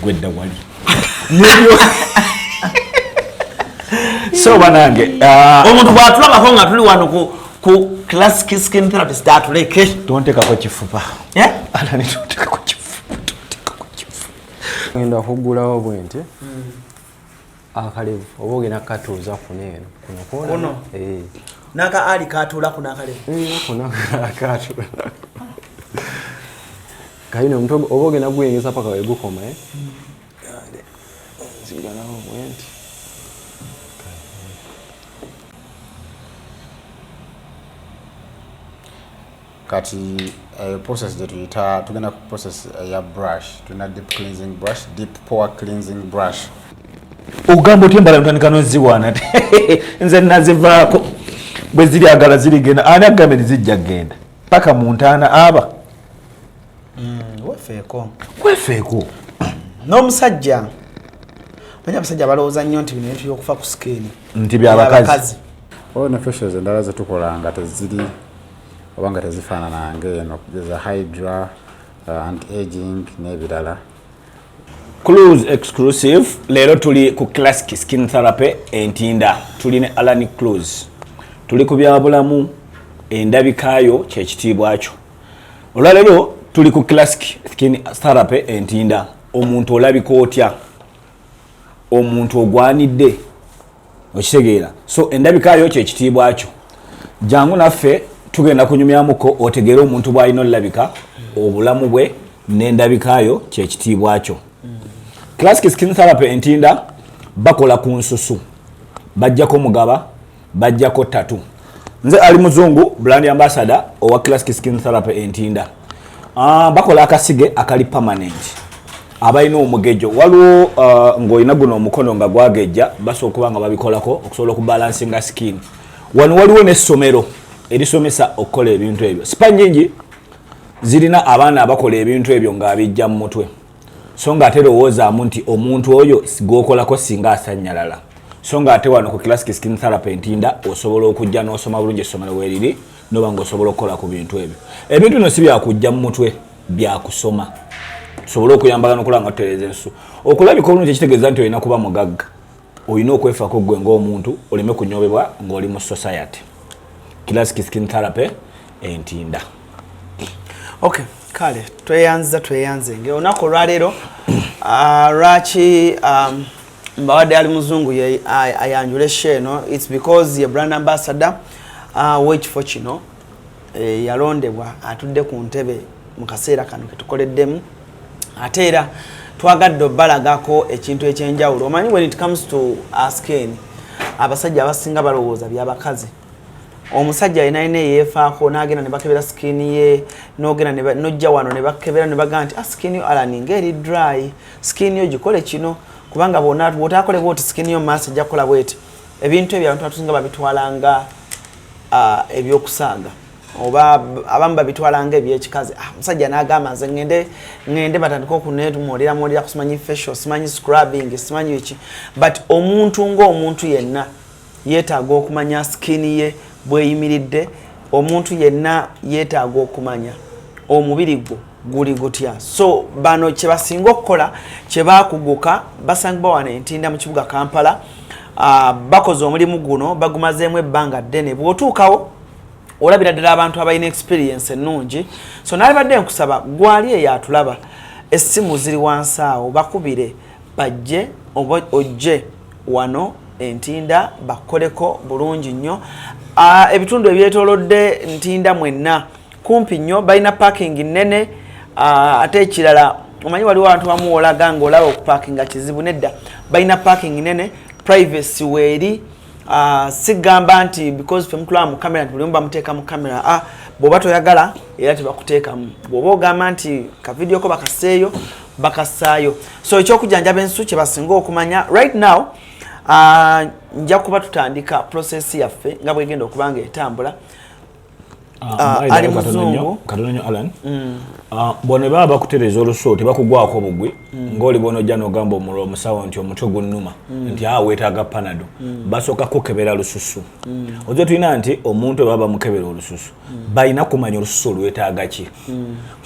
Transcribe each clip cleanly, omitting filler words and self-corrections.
gwedda wali nebyo so banange omuntu bwatulabako nga tuli wano ku classic skin therapist atuleke tontekako kifuba Allan tontekako kifuba ngenda kugulawo bwente akalevu oba ogenda katuuza kuneeno kuno naka ali katula kunakalevu kuno katula kayino omuntu oba ogenda guyengeza paka wegukoma ziganawo bwente kati process that tugenda ku process ya brush tuna deep cleansing brush deep pore cleansing brush ugamba otyembala ntandika noziwaana nze nazivaako bwe ziri agala zirigenda ani agambe nezijja genda paka muntaana aba wefeeko n'omusajja manya abasajja balowooza nnyo nti bino bintu byokufa ku skin nti byabakazi olina facials endala zetukola nga teziri oba nga tezifaanana ng'eno kugeza hydra anti-aging n'ebirala. Cruz exclusive leero tuli ku classic skin therapy entinda tuli ne ALLANCRUZ tuli ku byabulamu endabikaayo kyekitiibwa kyo olwaleero tuli ku classic skin therapy entinda omuntu olabika otya omuntu ogwanidde okitegeera so endabikaayo kyekitiibwa kyo jangu naffe tugenda kunyumyamuko otegeera omuntu bw'alina olabika obulamu bwe n'endabikaayo kyekitiibwa kyo. Classic skin therapy entinda bakola ku nsusu bajjako mugaba bajjako tatu nze ali Muzungu brand ambassador owa classic skin therapy entinda bakola akasige akali permanent abalina omugejo waliwo ng'olina guno omukono nga gwagejja basooka okuba nga babikolako okusobola okubalansinga skin wano waliwo n'essomero erisomesa okukola ebintu ebyo sipa nyingi zirina abaana abakola ebintu ebyo ng'abijja mu mutwe so nga ate lowoozaamu nti omuntu oyo gwokolako singa asanyalala so nga ate wano ku classic skin therapy entinda osobola okujja n'osoma bulungi essomero weeriri noba ng'osobola okukola ku bintu ebyo ebintu bino si byakujja mu mutwe byakusoma osobola okuyambala n'okola nga tutereeza ensusu okulabika obulungi ekitegeeza nti olina kuba mugagga olina okwefaako gwe ng'omuntu oleme kunyobebwa ng'oli mu society. Classic skin therapy entinda. Okay, kale tweyanze ngeonako lwaleero lwaki mbawadde ali Muzungu ayanjula eno it's because ye brand ambassador w'ekifo kino yalondebwa atudde ku ntebe mu kaseera kano ketukoleddemu ate era twagadde obalagako ekintu ekyenjawulo omanyi when it comes to skin abasajja abasinga balowooza byabakazi omusajja yenayina yeefaako n'agenda ne bakebera skin ye n'ogenda nojja wano ne bakebera ne bagaa nti skin yo Allan ng'eri dry skin yo gikole kino kubanga bw'otaakole bwoti skin yo maaso ejja kukola bweti ebintu ebyo abantu batusinga babitwalanga ebyokusaaga oba abamu babitwalanga ebyekikazi omusajja n'agamba nze ngende batandika okuneetumolera kusimanyi facial simanyi scrubbing simanyi biki but omuntu ng'omuntu yenna yeetaaga okumanya skin ye bweyimiridde omuntu yenna yeetaaga okumanya omubiri gwo guli gutya so bano kye basinga okukola kye baakuguka basangibwa wano entinda mu kibuga Kampala bakoze omulimu guno bagumazeemu ebbanga ddene bw'otuukawo olabira ddala abantu abalina experience ennungi so nalibadde nkusaba gwali eyo atulaba essimu ziri wansi awo bakubire bajje oba ojje wano entinda bakoleko bulungi nnyo ebitundu ebyetoolodde ntinda mwenna kumpi nnyo balina parking nnene ate ekirala omanyi waliwo abantu bamu olaga ng'olaba okuparkinga kizibu nedda balina parking nnene privacy weeri sigamba nti because fe mutulaba mu kamera nti buli omu bamuteeka mu kamera bw'oba toyagala era tebakuteekamu bw'oba ogamba nti kavidiyo ko bakaseeyo bakassaayo so ekyokujjanjaba ensusu kye basinga okumanya right now nja kuba tutandika process yaffe nga bwegenda okuba nga etambula ali Muzungu katonyo Allan bone baba bakutereza oluso tebakugwako bugwi ngoli bono ojja n'ogamba omusawo nti omutwe gunnuma nti weetaaga panado basooka kukebera lususu ozo tulina nti omuntu baba mukebera olususu balina kumanya olususu olwetaaga ki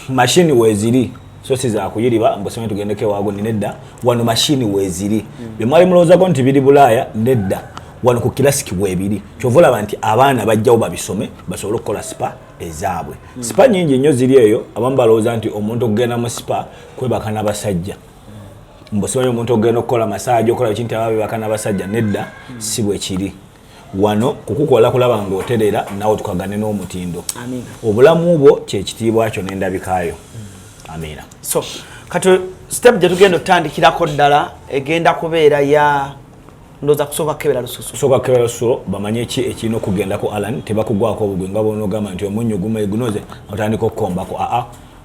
mashini weeziri so siza kuyiriba mbosome tugendeke wago ni nedda wano machine weziri bemali muloza ko nti biri bulaya nedda wano ku kilasiki webiri chovola banti abaana bajjawo babisome basobole kola spa ezaabwe spa nyingi nnyo ziri eyo abamba loza nti omuntu okugenda mu spa kwebakana basajja mbosome omuntu okugenda okukola massage okola ekintu ababe bakana basajja nedda si bwe kiri wano kukukola kulaba ng'oterera nawe tukagane n'omutindo amina obulamu bwo kyekitiibwa kyo n'endabikaayo amina so kati step gye tugenda otandikirako ddala egenda kubeera ya ndoza kusooka kebera lususu soka kebera lususu bamanye ki ekirina okugendako Allan tebakugwako obugwe nga boonogamba nti omunnyo gumu egunoze otandika okukombako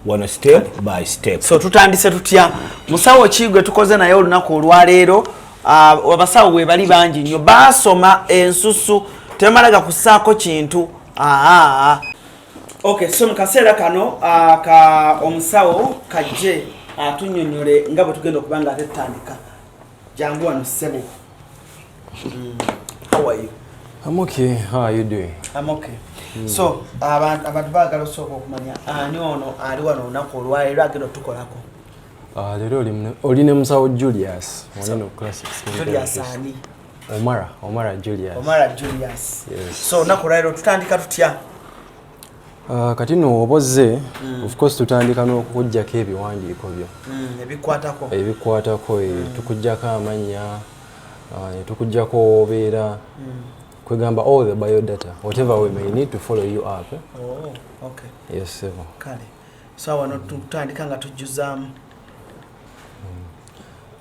wano step by step so tutandise tutya musawo ki gwe tukoze naye olunaku olwaleero abasawo bwe bali bangi nnyo basoma ensusu temalaga kusaako kintu okay so mu kaseera kano ka omusawo kajje atunyonyole nga bwe tugenda okuba nga tetandika jangu wano ssebo how are you? I'm okay. How are you doing? I'm okay. So abantu baagala osooka okumanya ani ono ali wano olunaku olwaleero agenda tukolako Leero oli musawo Julius ono classics Julius ani Omara Julius. Yes. So nakolero tutandika tutya kati no oboze of course tutandika n'okujjako ebiwandiiko byo ebikwatako tukujjako amanya tukujjako obeera kwegamba all the biodata whatever we may need to follow you up okay yes sir kale so wano tutandika nga tujjuzaamu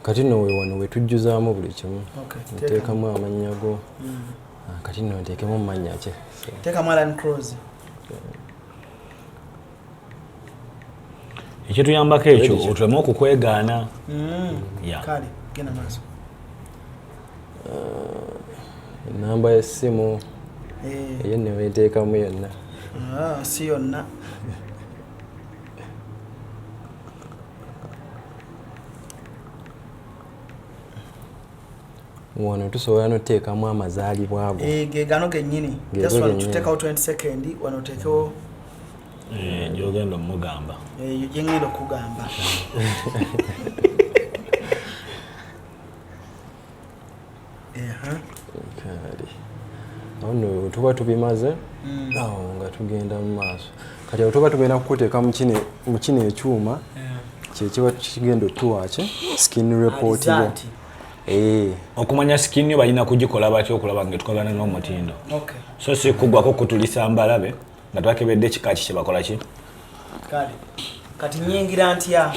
kati no wano we tujjuzaamu buli kimu nteekamu amannya go kati no nteekemu amannya ki teekamu ALLANCRUZ ekituyambako ekyo otuleme okukwegaana kale genda maaso namba y'essimu eyo ne weeteekamu yonna si yonna wano tusobola n'oteekamu amazaalibwa ago ge gano gennyini just wano tuteekawo 20 second wano oteekewo gyogenda omugamba gyengenda okugamba ono tuba tubimaze awo nga tugenda mu maaso kati awo tuba tugenda kukuteeka mu kino ekyuma kyekiba kigenda otuwaki skin report yo okumanya skin yo balina kugikola batya okulaba nga tukagana n'omutindo so si kuggwako kutulisa mbalabe nga twakebedde ekikaaki kye bakola ki kati nyingira ntya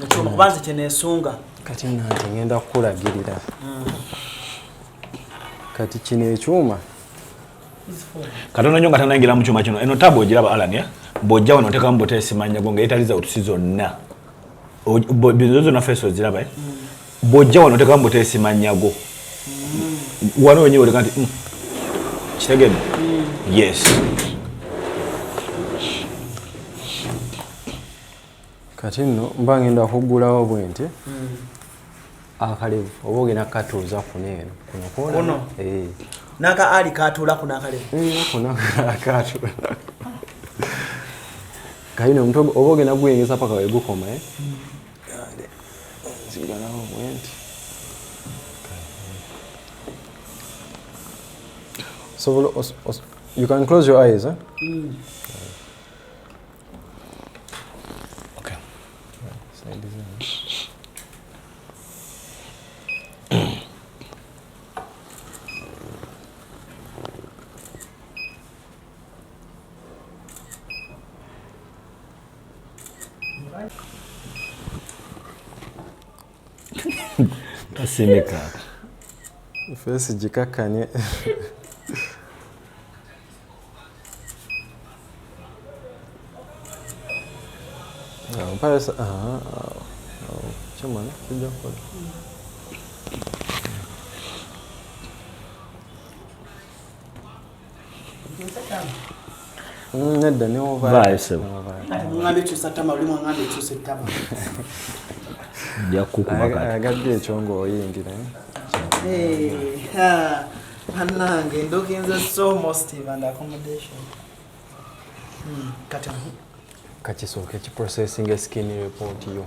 ekyuma kubanze kyeneesunga kati nange ngenda kukulagirira kati kino ekyuma katono nnyo nga tanayingira mu kyuma kino eno tabo ogiraba Allan bw'ojja wano oteekamu boteesi manyago nga yetaliza otusi zonna bizo zonna feesi oziraba bw'ojja wano oteekamu boteesi manyago wano wenyewe oleka nti kitegedde yes kati nno mba ngenda kuggulawo bwe nti akalevu oba ogenda kukatuuza kuno eno kuno naka ali katuula kuno akalevu kuno akatuula kati nno omuntu oba ogenda guyengeza paka wegukoma zigalawo bwe nti so you can close your eyes okay side design. Tasimika Fesi jikakanye mpasa chama ne kijja kwa nedda ne vai sebo ngambe tusatama oli mwangambe tusetama ya kukuba agadde ekyongo oyingira Hannange ndokinze so most and accommodation kati kakisoke ki processing skin report yo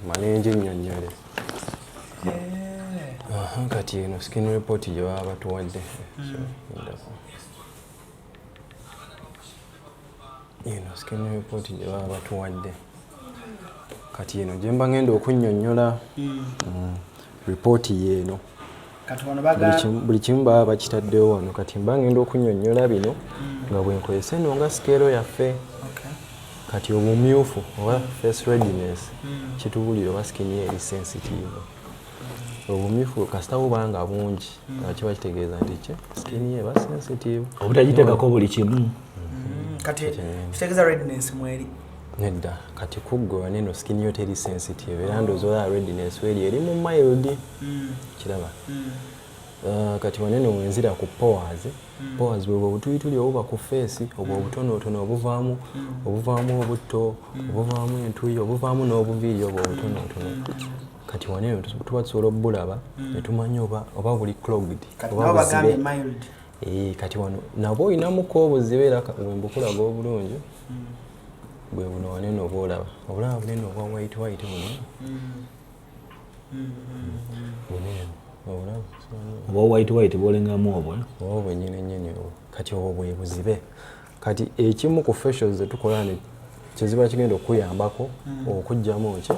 mane nje nnyonnyole kati eno skin report yo baba batuwadde eno skin report yo baba batuwadde kati eno gye mba ngenda okunnyonnyola report yeeno buli kimu baba bakitaddewo wano kati mba ngenda okunnyonnyola bino nga bwenkozesa eno nga skeero yaffe kati obumyufu oba face readiness kituwulira oba skin ye eri sensitive obumyufu kasita bubanga bungi kiba kitegeeza nti ki skin ye eba sensitive obutagitekako buli kimu kati kitegeeza readiness mweri nedda kati kuggwa neno skin yo teri sensitive era ndowooza readiness weri eri mu mild kiraba kati wanene wenzira ku pores bwe butuyituli obuba ku face obwo obutonotono obuvaamu obutto obuvaamu entuyi obuvaamu n'obuviiri obwo obutonotono kati wanene tuba tusobola obbulaba ne tumanya oba buli clogged oba buzibe kati wano nabwo oyinamuko obuzibe era bwembukulaga obulungi bwe buno wanene oba olaba bunene obwa white bunene oba white bwolengamu obwo bwennyini kati obwo bwe buzibe kati ekimu ku facials zetukola kyeziba kigenda okuyambako okugjamu ki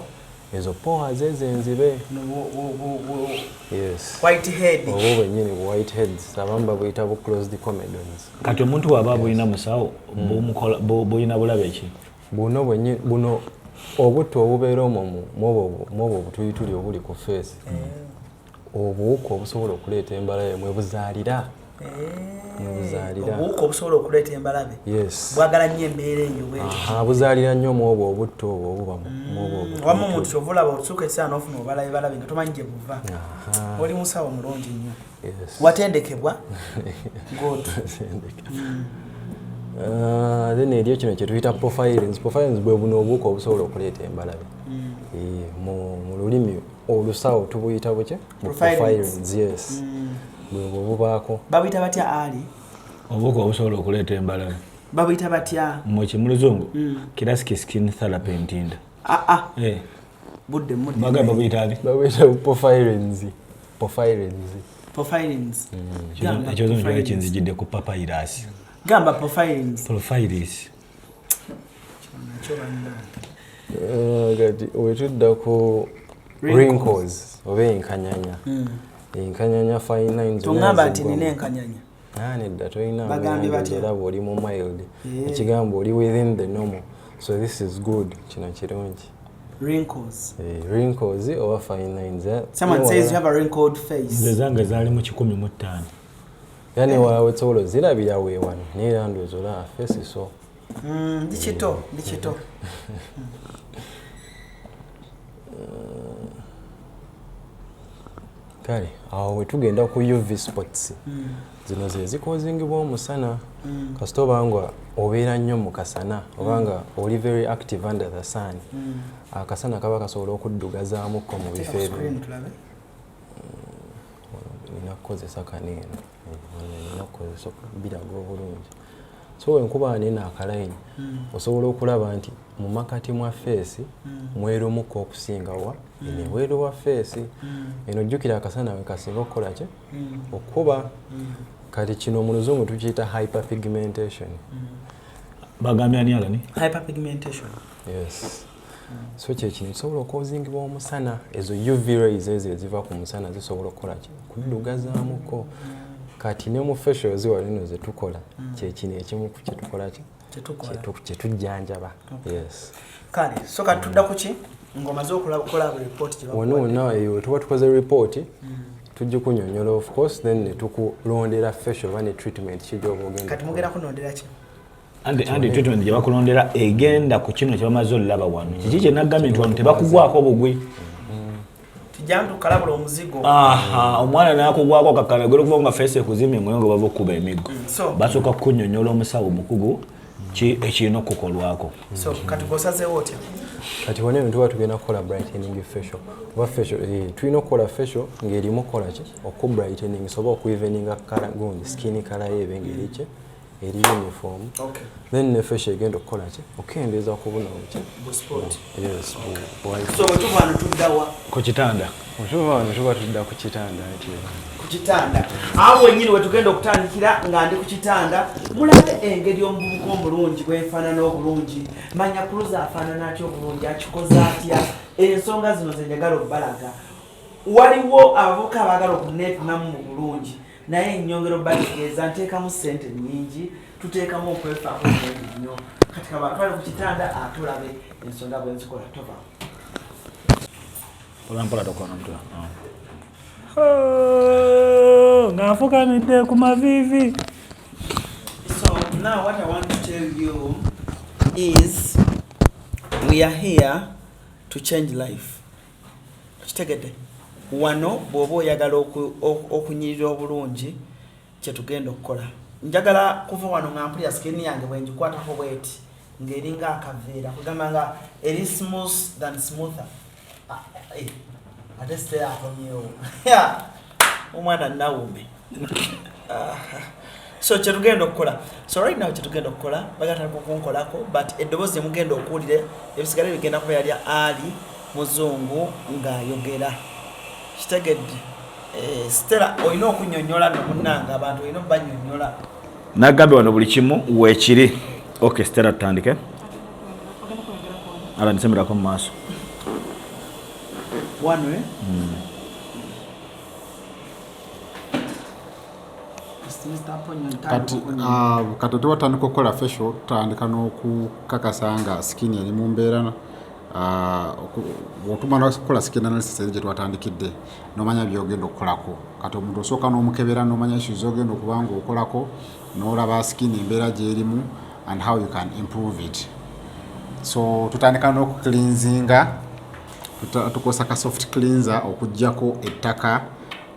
ezo pores ezenzibe obwo bwennyini bu white heads abamu babuyita bu closed comedons kati omuntu waba abulina musawo bulina bulabe ki buno bwennyini buno obutto obubeera omwo mwobwo obutuyituli obuli ku face obuwuka obusobola okuleeta embalabe mwebuzaalira obuwuka obusobola okuleeta embalabe bwagala nnyo embeera eyo buzaalira nnyo mwobwo obutto obwo obuba wamu omuntu kyova olaba otusuka ekisaana ofuna obalabe nga tomanyi gye buva oli musawo mulungi nnyo watendekebwa then eriyo kino kyetuyita profilings bwe buno obuwuka obusobola okuleeta embalabe mu lulimi olusawo tubuyita buke profilings bwe bubaako babuyita batya ali obuwuka obusobola okuleeta embalabe babuyita batya mu Luzungu classic skin therapy ntinda budde bagamba buyita ali babuyita profilings ekyozo njola kinzijidde ku papyrus gamba profilings kati wetudda ku wrinkles oba enkanyanya fine lines tongamba nti nina enkanyanya nedda toyina bwoli mu mild ekigamba oli within the normal so this is good kino kirungi wrinkles oba fine lines someone says you have a wrinkled face zange zaali mu 15 yani wawe tsolo zirabira wewano nera ndozo la face so ndichito kale awo wetugenda ku UV spots zino ze zikozingibwa omusana kasita obanga obeera nnyo mu kasana obanga oli very active under the sun akasana kaba kasobola okuddugazaamuko mu bifo ebyo ninakozesa kaneno ninakozesa biraga obulungi so enkuba nena akalayini osobola okulaba nti mu makati mwa feesi mwerumuko okusingawa ene weero wa feesi eno jjukira akasana we kasinga okukola ki okuba kati kino mu Luzungu tukiyita hyperpigmentation bagambye ani Allan hyperpigmentation so kyekino kisobola okozingibwa omusana ezo UV rays ezo eziva ku musana zisobola okukola ki kuddugazaamuko kati ne mu facials walino zetukola kyekino ekimu ku kyetukola ki kyetujjanjaba kale so katudda ku ki ng'omaze okukola report wonna eyo tuba tukoze report tujja kunyonyola of course then ne tukulondera facial oba ne treatment kijooba ogenda kati mugenda kunondera ki andi treatment gye bakulondera egenda ku kino kyebamaze olulaba wano kiki kye naggambye nti wano tebakugwako bugwi tijjantu kalabula omuzigo omwana nakugwako kakalagero okuva nga face ekuzimye mwengo bava okukuba emiggo basooka kukunyonyola omusawo mukugu ekirina okukolwako so kati gosazeewo otya kati wanene tuba tugenda kukola brightening facial oba facial tulina okukola facial ng'erimu okukola ki okubrightening soba okueveninga kala gundi skin kala ye ebe ng'eri ki eri uniform. Okay. Then ne facial egenda okukola ki okendeeza kubuna buki bu sport. Yes, So tuvana tuddawa ku kitanda. Tuba tudda ku kitanda ati. Ku kitanda. Awo nyinyi wetugenda okutandikira nga ndi ku kitanda. Mulabe engeri omuvubuka omulungi bwefaanana obulungi. Manya Cruz afaanana atya obulungi akikoze atya. Ensonga zino ze njagala obbalaga. Waliwo abavubuka abaagala okuneepimamu mu bulungi. Naye ennyongero bategeeza nteekamu ssente nnyingi tuteekamu okwefaako nnyingi nnyo. Kati kabatwale ku kitanda atulabe ensonga bwe nzikola tova. Olampola tokona mtu. Ngafukamidde ku mavivi. So now what I want to tell you is we are here to change life. Kitegedde. Wano bw'oba oyagala okunyirira obulungi kye tugenda okukola. Njagala kuva wano nga mpulira skin yange bwe ngikwatako bweti ng'eringa akaveera kugamba nga eri smooth than smoother. Ate stay akomyewo. Omwana nawume. So kye tugenda okukola. So right now kye tugenda okukola bagata kukunkolako but eddoboozi mugenda okuwulire ebisigale bigenda kuba yali ali Muzungu ng'ayogera. Kitegedde. Stella olina okunyonnyola nomunnanga abantu olina obanyonnyola. Nagambe wano buli kimu weekiri. Okay, Stella tutandike. Ala nisemerako mu maaso. Wano kati tuwatandika okukola facial tutandika n'okukakasa nga skin eri mu mbeera otumala okukola skin analysis eri gye twatandikidde n'omanya by'ogenda okukolako. Kati omuntu osooka n'omukebera n'omanya issues z'ogenda okuba nga okolako n'olaba skin embeera gy'erimu and how you can improve it. So tutandika n'okucleansinga tukosa ka soft cleanser okuggyako ettaka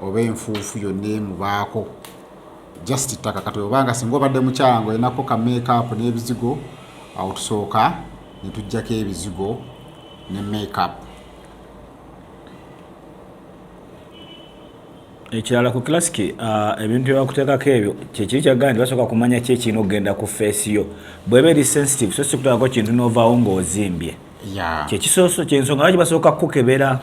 oba enfuufu yonna emubaako. Just ettaka kati obanga singa obadde mukyala ng'olinako ka makeup n'ebizigo awo tusooka ne tuggyako ebizigo ne makeup. Ekirala ku classic ebintu byakuteekako ebyo kyekiri kyagala nti basooka kumanya ki ekirina okugenda ku face yo. Bw'eba eri sensitive so sikutwalako kintu n'ovaawo ng'ozimbye. Kyekisooso kyensonga lwaki basooka kukebera.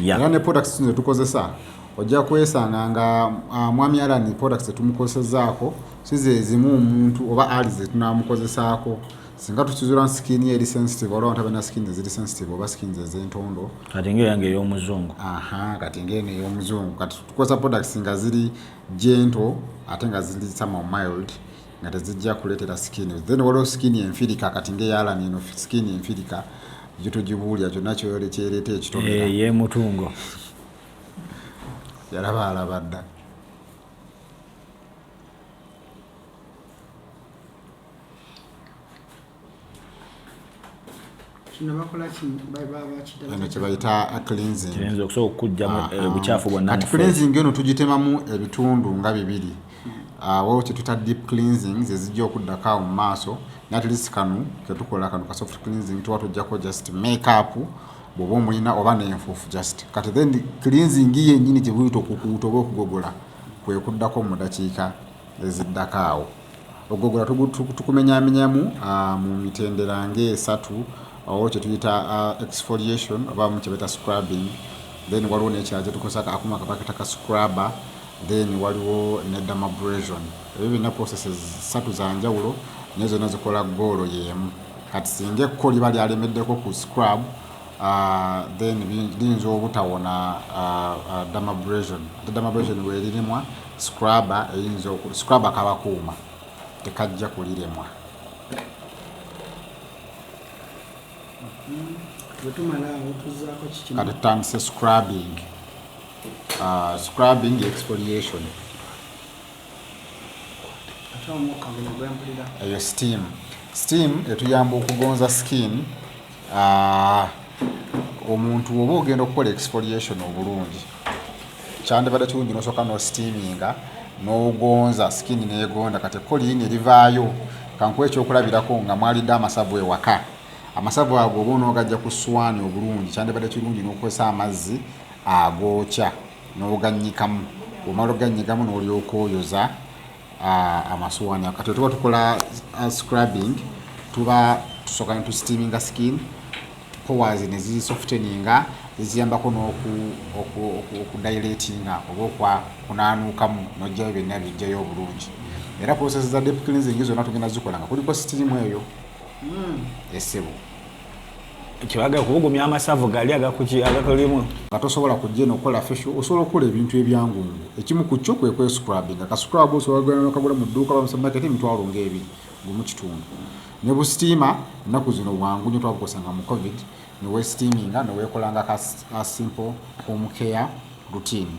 Era ne products zino tukozesa ojja kwesanga nga mwami Allan productszetumukozesaako si ze zimu omuntu oba ali ze tunaamukozesaako. Singa tukizula skin eri sensitive olwo ntabena skin ziri sensitive oba skin z'entondo. Kati ng'eyange ey'omuzungu. Kati ng'eno ey'omuzungu. Kati tukozesa products nga ziri gentle ate nga ziri somehow mild nga tezijja kuleetera skin. Then waliwo skin enfirika kati ng'eya Allan eno skin enfirika gye tugibuulya kyonna kyereeta ekitomera. Y'emutungo. Yalaba alaba dda. Eno kye bayita cleansing. Kiyinza okusobola okugyamu obukyafu bwonna. Kati cleansing eno tugitemamu ebitundu nga bibiri. Waliwo kye tuta deep cleansing ze zijja okuddako awo mu maaso. At least kanu ke tukola kanu ka soft cleansing tuba tujjako just makeup bw'oba omulina oba n'enfuufu just. Kati then cleansing yennyini gye buyita okukuuta oba okugogola kwe kuddako mu dakiika eziddako awo. Okugogola tukumenyaamenyamu mu mitendera ng'esatu. Awo kye tuyita exfoliation oba mu kye bayita scrubbing. Then waliwo n'ekirala kye tukozesa akuma kapaketa ka scrubber. Then waliwo ne dermabrasion. Ebyo byonna processes ssatu za njawulo naye zonna zikola goolo y'emu. Kati singa ekko liba lyalemeddeko ku scrub then liyinza obutawona dermabrasion. Ate dermabrasion bw'eririmwa scrubber kaba kuuma tekajja kuliremwa. Kati tutandise scrubbing. Scrubbing exfoliation. Eyo steam etuyamba okugonza skin. Omuntu oba ogenda okukola exfoliation obulungi kyandibadde kirungi n'osooka n'osteaminga n'ogonza skin neegonda. Kati ekko liyini erivaayo kankuwa ekyokulabirako nga mwalidde amasavu ewaka. Amasavu ago oba onoogajja ku swaani obulungi kyandibadde kirungi n'okozesa amazzi agookya n'oganyikamu. Omala oganyikamu n'olyoka oyoza amasuwani kati tuba tukola scrubbing tuba tusoka into steaming skin pores ne zi softeninga ziyambako okudilatinga oba kunanukamu nojjayo byonna bijjayo obulungi era process za deep cleansing zonna tugenda zikolanga kuliko steam eyo esebo kibaga kubugumya amasavu gali agakolimu nga tosobola kujja n'okukola facial osobola okukola ebintu ebyangungu ekimu ku kyo kwe scrubbing ka scrub osobola n'okagula mu dduuka ba supermarket emitwalo ng'ebiri gumu kitundu ne bu steamer nnaku zino bwangu nnyo twabukozesanga mu covid ne we steaminga ne weekolanga ka simple home care routine.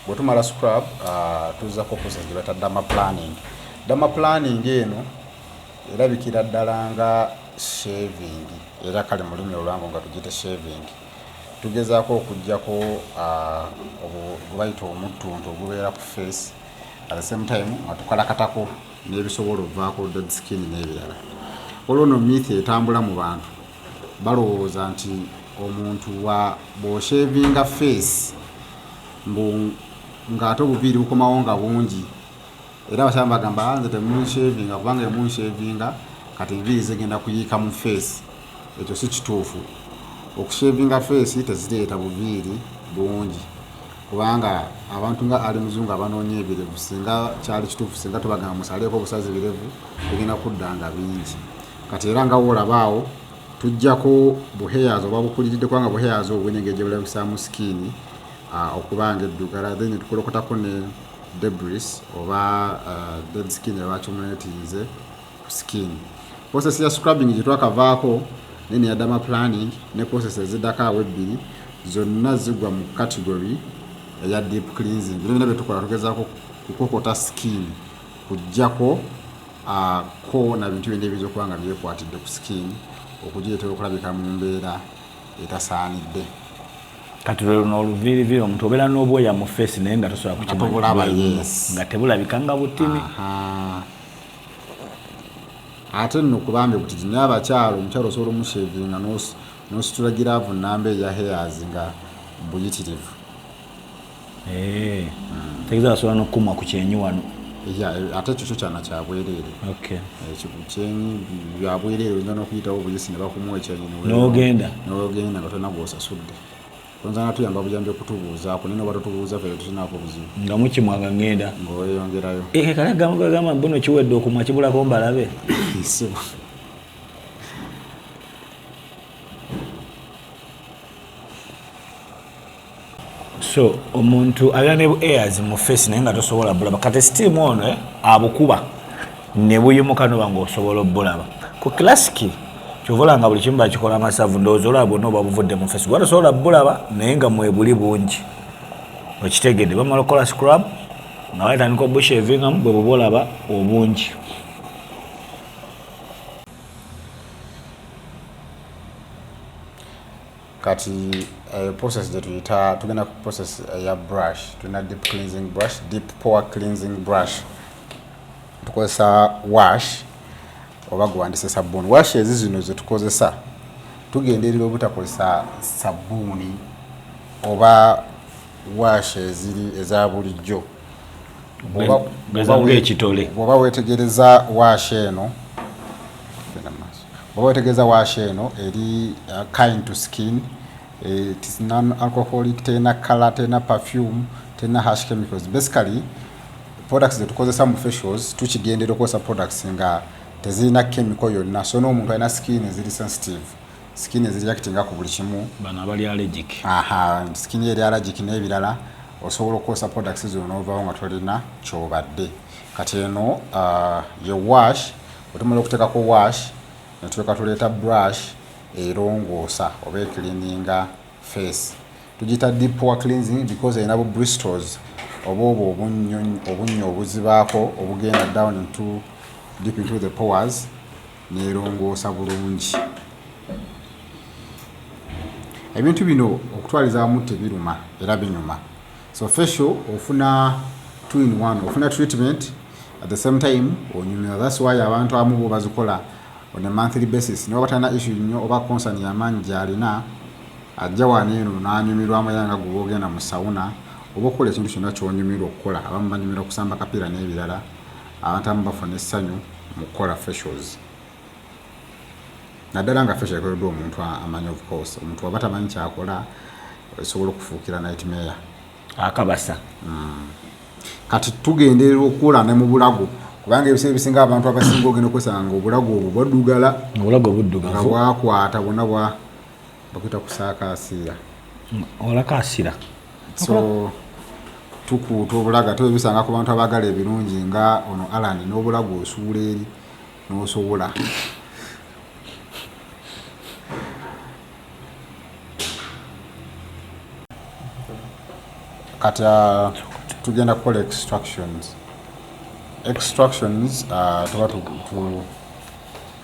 Bwetumala scrub tuzako process gye bata dama planning eno erabikira ddala nga shaving era kale mu lulimi olwangu nga tugiyita shaving tugezaako okuggyako obubayita omuttuntu ogubeera ku face at the same time nga tukalakatako n'ebisobola okuvaako dead skin n'ebirala olwo no myth etambula mu bantu balowooza nti omuntu bw'oshavinga face ng'ate obuviiri bukomawo nga bungi era abakyala bagamba nze temunshavinga kubanga emunshavinga kati enviiri zigenda kuyiika mu face ekyo si kituufu okushavinga face tezireeta buviiri bungi kubanga abantu nga ali muzungu abanoonya ebirevu singa kyali kituufu singa tubagamba musaleeko obusazi birevu bigenda kuddanga bingi kati era nga woolabaawo tujjako buheyaz oba bukuliridde kubanga buheyaz obwenengejje bulabisaamu skin okubanga eddugala then tukolokotako ne debris oba dead skin ebakyumunetinze ku skin. Process ya scrubbing gye twakavaako nene ya dama planning ne process eziddako ebbiri zonna zigwa mu category eya deep cleansing. Bino byonna bye tukola tugezaako kukokota skin kujjako ko na bintu byonna ebiyiza okuba nga byekwatidde ku skin okugireetera okulabika mu mbeera etasaanidde. Kati n'oluviiriviri omuntu obeera n'obwoya mu face naye nga tosobola kukibulaba nga tebulabika nga butimi. Ate nno kubambe kuti naye abakyalo omukyalo osobola omushavinga n'ositula giraavu nnamba eya hairs nga buyitirivu. Tegeeza asobola n'okukumwa ku kyenyi wano. Ate ekyo kyana kyabwereere. Kyenyi byabwereere oyinza n'okuyitawo obuyisi ne bakumuwa ekyenyi n'ogenda nga tolina gw'osasudde. Tonzana tuyamba buyambi okutubuuzaako naye noba totubuuza ffe tutinaako buzibu. Nga mukimwanga ngenda. Ng'oyongerayo. Kale gamba mbuno kiwedde okumwa kibulako mbalabe. So omuntu alina ne hairs mu face naye nga tosobola bulaba kati steam ono abukuba ne buyimuka noba ng'osobola obbulaba ku classic kyovola nga buli kimu bakikola amasavu ndowooza olaba bwonna oba buvudde mu face gwa tosobola bulaba naye nga mwebuli bungi okitegedde bamala okukola scrub nga batandika obushavingamu bwe buba olaba obungi. Kati process gye tuyita tugenda ku process ya brush tulina deep cleansing brush deep pore cleansing brush tukozesa wash oba gwandise sabbuuni. Wash ezi zino ze tukozesa tugenderera obutakozesa sabbuuni oba wash eziri eza bulijjo. Bw'oba weetegereza wash eno eri kind to skin, it is non-alcoholic, tena color, tena perfume, tena harsh chemicals. Basically, products that tukozesa mu facials tukigendera okukozesa products nga tezirina chemical yonna so n'omuntu alina skin eziri sensitive skin reacting ku buli kimu bana abali allergic skin eri allergic n'ebirala osobola okukozesa products zino n'ovaawo nga tolina kyobadde kati eno ye wash otumala okuteekako wash netuleka tuleeta brush erongoosa oba ecleaninga face tugita deep pore cleansing because erina bu bristles oba obwo obunnyo obuzibaako obugenda down into deep into the pores nerongoosa bulungi. Ebintu bino okutwaliza amu tebiruma era binyuma. So facial ofuna 2 in 1, ofuna treatment at the same time onyumira. That's why abantu amu bo bazikola on a monthly basis. Niba batana issue nnyo oba concern y'amaanyi gy'alina ajja wano eno n'anyumirwa amayanga gogenda mu sauna oba okola ekintu kyonna ky'onyumirwa okukola. Abamu banyumirwa kusamba kapiira n'ebirala, abantu amu bafuna essanyu mu kukola facials. Naddala nga facial ekoleddwa omuntu amanyi, of course omuntu waba tamanyi kyakola esobola okufuukira nightmare akabasa. Kati tugenderera okukola ne mu bulago kubanga ebiseera ebisinga abantu abasinga ogenda okwesanga obulago obwo bwaddugala, obulago buddugavu nga bwakwata bwonna bakuyita kusaakaasiira olakaasira. So tukuuta obulago ate ebisanga ku bantu abaagala ebirungi nga ono Allan n'obulago osuula eri n'osobola. Kati tugenda kukola extractions. Tuba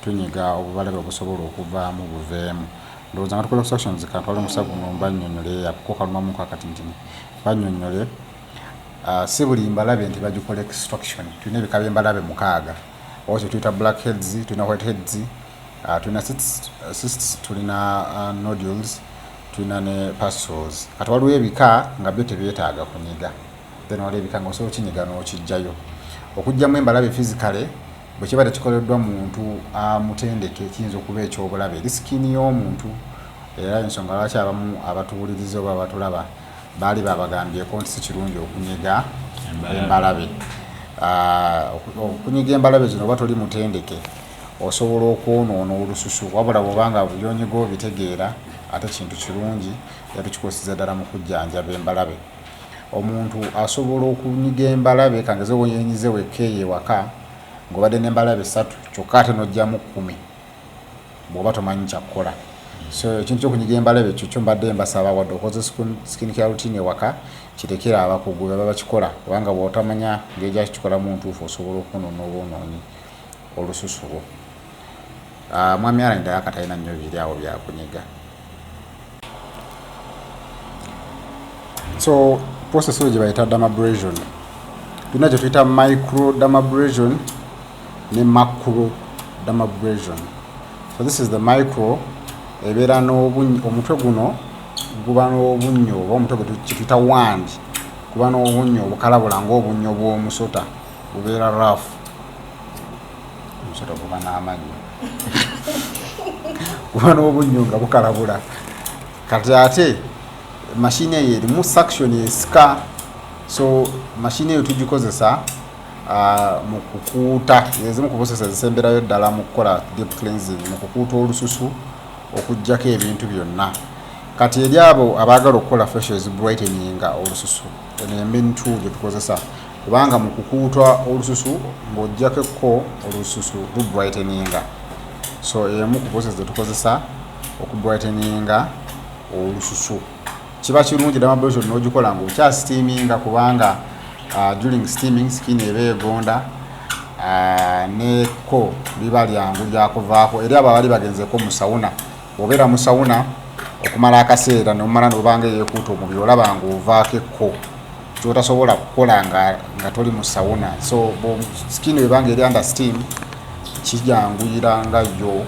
tunyiga obubalabe obusobola okuvaamu buveemu. Ndowooza nga tukola extractions kantwala omusa guno bannyonnyole akuko kalumamu kakatintini bannyonnyole. Si buli mbalabe nti bagikola extraction. Tulina ebika by'embalabe 6. Okyo tuyita blackheads, tulina whiteheads, tulina cysts, tulina nodules, tulina ne pustules. Kati waliwo ebika nga byo tebyetaaga kunyiga. Then waliwo ebika ng'osobola okinyiga n'okijjayo. Okujjamu embalabe physically bwe kiba tekikoleddwa muntu amutendeke kiyinza okuba ekyobulabe eri skin y'omuntu. Era ensonga lwaki abamu abatuwuliriza oba abatulaba baali babagambyeko nti si kirungi okunyiga embalabe. Okunyiga embalabe zino oba toli mutendeke osobola okwonoona olususu, wabula bw'obanga byonyiga obitegeera ate kintu kirungi era tukikozesa ddala mu kujjanjaba embalabe. Omuntu asobola okunyiga embalabe kangeze wenyize wekkeeyo ewaka ng'obadde n'embalabe 3 kyokka ate n'ojjamu 10 bw'oba tomanyi kyakukola. So ekintu ky'okunyiga embalabe ekyo kyo mbadde mbasaba wadde okoze skin care routine ewaka kirekere abakugu baba bakikola kubanga bw'otamanya ngeri gyaki kikolamu ntuufu osobola okwonoona obwonoonyi olususu lwo. Mwami Allan ddala katalina nnyo biri awo byakunyiga. So process gye bayita dermabrasion. Tulina kye tuyita micro dermabrasion ne macro dermabrasion. So this is the micro, ebeera n'obunyo, omutwe guno guba n'obunnyo oba omutwe gwe tuyita wand guba n'obunnyo obukalabula ng'obunnyo bw'omusota bubeera rough. Omusota guba n'amannyo guba n'obunnyo nga bukalabula. Kati ate machine eyo erimu suction esika. So machine eyo tugikozesa mu kukuuta, ezimu ku process ezisemberayo ddala mu kukola deep cleansing, mu kukuuta olususu okuggyako ebintu byonna. Kati eri abo abaagala okukola facials brighteninga olususu, eno main tool gye tukozesa kubanga mu kukuuta olususu ng'oggyako olususu lubrighteninga. So emu ku process ze tukozesa okubrighteninga olususu. Kiba kirungi dermabrasion n'ogikola ng'okya steaminga kubanga during steaming skin eba egonda neko liba lyangu lyakuvaako. Eri abo abali bagenzeko mu sauna, obeera mu sauna okumala akaseera nomala nobanga yeekuuta omubiri olaba ng'ovaako ekko kyotasobola kukola nga toli mu sauna. So skin ebanga eri under steam kijanguyira nga yo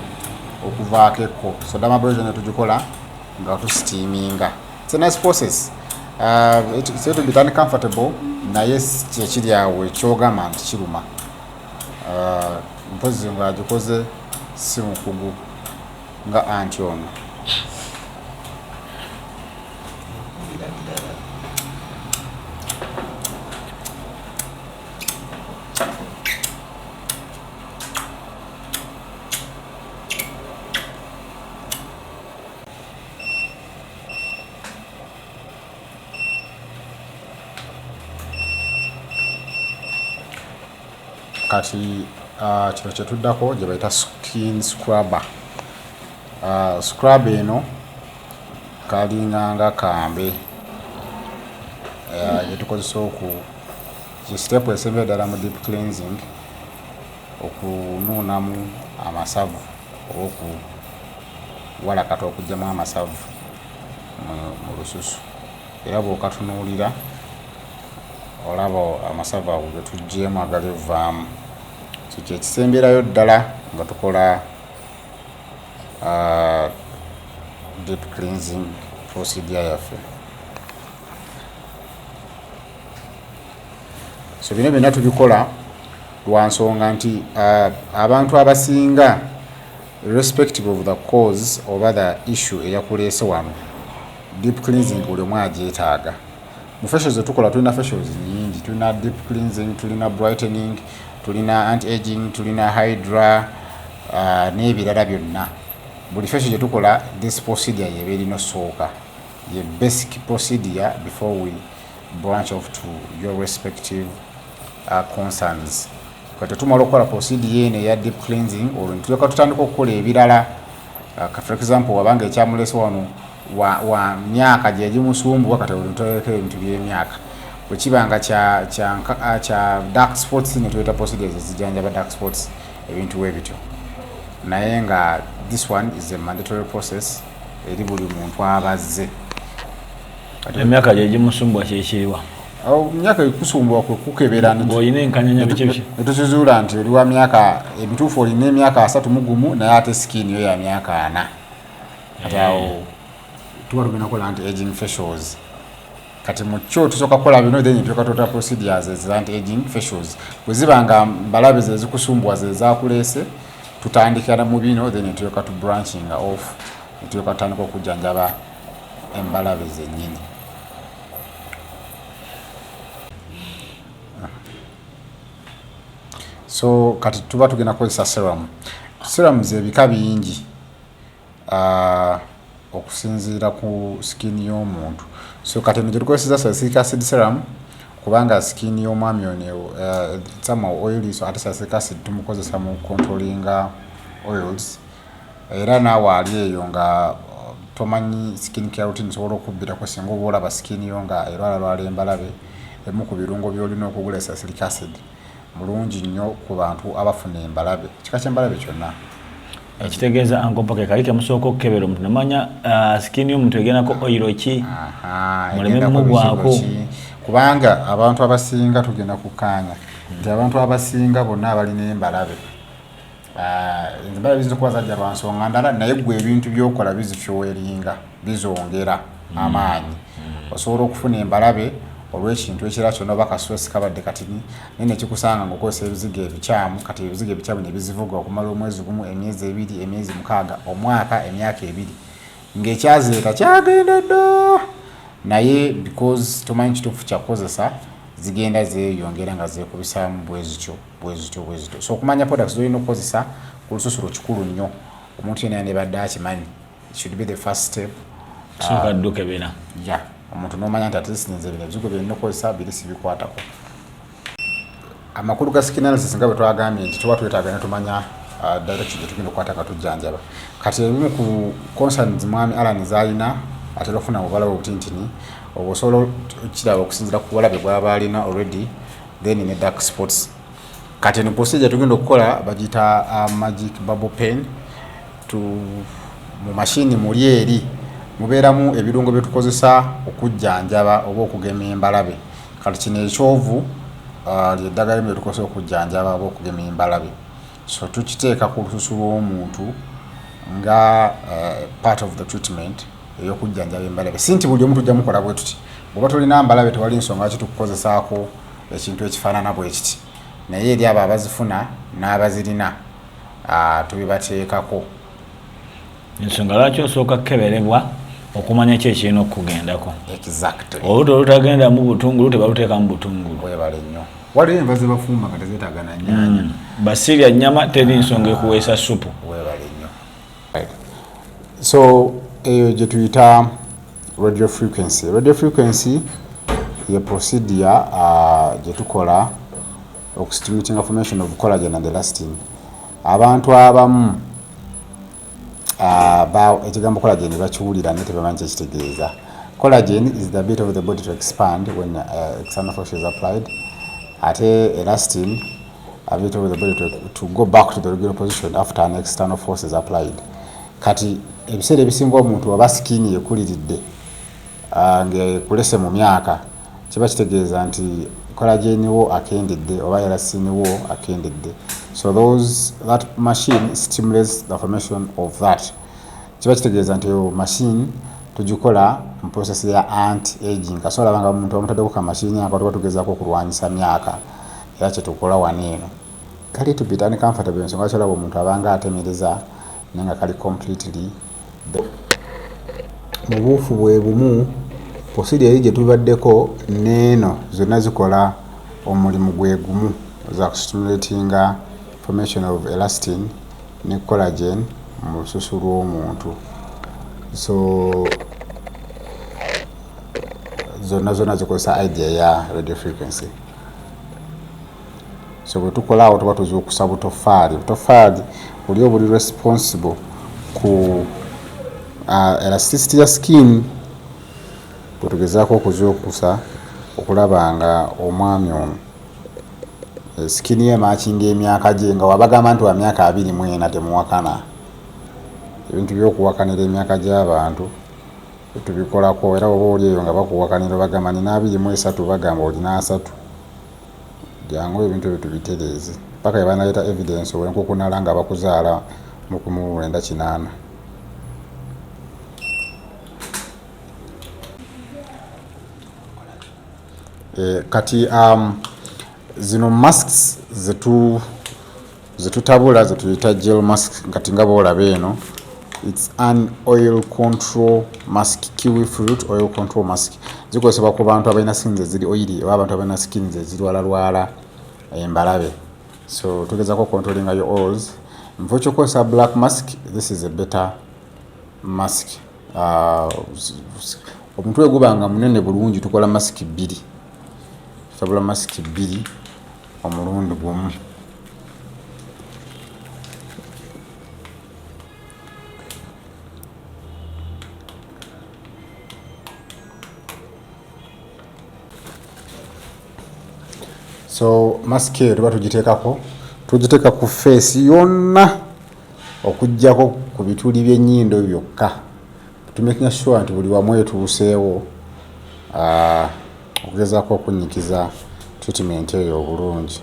okuvaako ekko. So dermabrasion tugikola nga tusteaminga. It's a nice process. It's going to be done comfortable. Naye kyekiri awo ekyogamba nti kiruma. Mpozi nga agikoze si mukugu nga anti ono. kati kino kyetuddako gye bayita skin scrubber. Scrub eno kalinganga kambe gyetukozesa step esembe ddala mu deep cleansing okunuunamu amasavu oba okuwala kata okugyamu amasavu mu lususu, era bw'okatunuulira olaba amasavu ago ge tuggyemu agalivaamu. So kyekisemberayo ddala nga tukola deep cleansing procedure yaffe. So bino byonna tubikola lwa nsonga nti abantu abasinga irrespective of the cause oba the issue eyakuleese wano, deep cleansing buli omu agyetaaga. Mu facials zetukola tulina facials nyingi, tulina deep cleansing, tulina brightening, tulina anti-aging, tulina hydra n'ebirala byonna. Buli facial gyetukola this procedure yeba erina osooka, ye basic procedure before we branch off to your respective concerns. Kati tumala okukola procedure eno eya deep cleansing olwo ntuleka tutandika okukola ebirala. For example wabanga ekyamulese wano wa myaka gyegimusumbuwa kati olwo ntuleka ebintu by'emyaka. Bwe kibanga kya dark spots ne tuweta procedures ezijanjaba dark spots ebintu webityo. Naye nga this one is a mandatory process eri buli muntu abazze. Emyaka gyegimusumbuwa kyekiriwa? Myaka ekusumbuwa kwe kukebera ng'olina enkanyanya biki biki netuzuula nti oli wa myaka ebituufu olina emyaka 31 naye ate skin yo ya myaka 4. Kati awo tuba tugenda kukola anti-aging facials. Kati mu kyo tusooka kukola bino then tuka tota procedures za anti-aging facials. Bwe ziba nga mbalabe ze zikusumbuwa ze zaakuleese tutandikira mu bino then tuyoka tu branching off tuyoka tutandika okujjanjaba embalabe zennyini. So kati tuba tugenda kukozesa serum. Serum zebika bingi okusinziira ku skin y'omuntu. So kati nje tukozesa salicylic acid serum kubanga skin y'omwami ono sama oily, so ate salicylic acid tumukozesa mu controlling oils. Era naawe ali eyo nga tomanyi skin care routine sobola okubbirako singa oba olaba skin yo nga erwalalwala embalabe, emu ku birungo by'olina okugula salicylic acid mulungi nnyo ku bantu abafuna embalabe. Kika ky'embalabe kyonna ekitegeeza ankompake kali kemusooka okukebera omuntu namanya skin y'omuntu egendako oyiro ki muleme mugwako, kubanga abantu abasinga tugenda kukaanya nti abantu abasinga bonna abalina embalabe embalabe ziyinza okuba zajja lwa nsonga ndala naye gwe ebintu by'okola bizifyoweringa bizongera amaanyi. Osobola okufuna embalabe olw'ekintu ekirala kyonna oba kastress kabadde kati naye nekikusanga ng'okozesa ebizigo ebikyamu. Kati ebizigo ebikyamu ne bizivuga okumala omwezi gumu, emyezi 2, emyezi 6, omwaka, emyaka 2 ng'ekyazireeta kyagenda dda, naye because tomanyi kituufu kyakukozesa zigenda zeeyongera nga zeekubisaamu bwezityo. So okumanya products z'olina okukozesa ku lususu kikulu nnyo. Omuntu yenna yandibadde akimanyi. It should be the first step. Sooka dda okebera. Omuntu n'omanya nti atisinze bino ebizigo byonna okozesa biri sibikwatako. Amakulu ga skin analysis nga bwe twagambye nti tuba twetaaga ne tumanya direction gye tugenda okukwata nga tujjanjaba. Kati ebimu ku concerns mwami Allan z'alina atera okufuna obubala obutintini obwo osobola okiraba okusinziira ku bulabe bw'aba alina already, then ne dark spots. Kati eno procedure tugenda okukola bagiyita magic bubble pen. Mu mashini muli eri mubeeramu ebirungo bye tukozesa okujjanjaba oba okugema embalabe. Kati kino ekyovu lyeddagala lye tukozesa okujjanjaba oba okugema embalabe. So tukiteeka ku lususu lw'omuntu nga part of the treatment ey'okujjanjaba embalabe. Si nti buli omu tujja mukola bwe tuti. Bw'oba tulina mbalabe tewali nsonga ki tukukozesaako ekintu ekifaanana bwe kiti. Naye eri abo abazifuna n'abazirina tubibateekako. Ensonga lwaki osooka kukeberebwa okumanya ki ekirina okugendako. Exactly. Olubuto olutagenda mu butungulu tebaluteeka mu butungulu. Webale nnyo. Waliwo enva ze bafumba nga tezeetaaga na nnyaanya. Basirya nnyama teri nsonga ekuweesa supu. Webale nnyo. So eyo gye tuyita radio frequency. Radio frequency ye procedure gye tukola okustimulating formation of collagen and elastin. Abantu abamu ekigambo collagen bakiwulira naye tebamanyi kyekitegeeza. Collagen is the ability of the body to expand when external force is applied. Ate elastin, ability of the body to go back to the regular position after an external force is applied. Kati ebiseera ebisinga omuntu aba skin ekuliridde ng'ekulese mu myaka, kiba kitegeeza nti collagen wo akendedde oba elastin wo akendedde. So that machine stimulates the formation of that. Kiba kitegeeza nti machine tugikola mu process ya anti-aging. Kasobola banga omuntu omutaddeko ka machine ako tuba tugezaako okulwanyisa myaka, era kye tukola wano eno. Kali to be uncomfortable ensonga lwaki olaba omuntu abanga atemereza naye nga kali completely mu buufu bwe bumu. Posidi eri gye tubaddeko neeno zonna zikola omulimu gwe gumu za stimulatinga formation of elastin ne collagen mu lususu lw'omuntu. So zonna zikozesa idea ya radio frequency. So bwe tukola awo tuba tuzuukusa butoffaali. Butoffaali buli responsible ku elasticity ya skin. Tugezaako okuzuukusa okulaba nga omwami ono skin ye maakinga emyaka gye nga wabagamba nti wa myaka 24 temuwakana. Ebintu by'okuwakanira emyaka gy'abantu tubikolako, era oba oli eyo nga bakuwakanira bagamba nina 23 bagamba olina 3. Jangu ebintu ebyo tubitereeze paka bwe banaleeta evidence olw'enkukunala nga bakuzaala mu 1998. Kati zino masks zetutabula zetuyita gel mask kati nga boolaba eno. It's an oil control mask, kiwi fruit oil control mask. Zikozesebwa ku bantu abalina skins eziri oily oba abantu abalina skins ezirwalalwala embalabe. So tugezaako controlling your oils. Mufo ky'okozesa black mask, this is a better mask. Omutwe gubanga munene bulungi tukola mask 2. Tutabula mask 2 omulundi gumu. So mask eyo tuba tugiteeka ku face yonna okuggyako ku bituli by'ennyindo byokka. Tumaking sure nti buli wamu etuuseewo okugezaako okunnyikiza treatment eyo obulungi.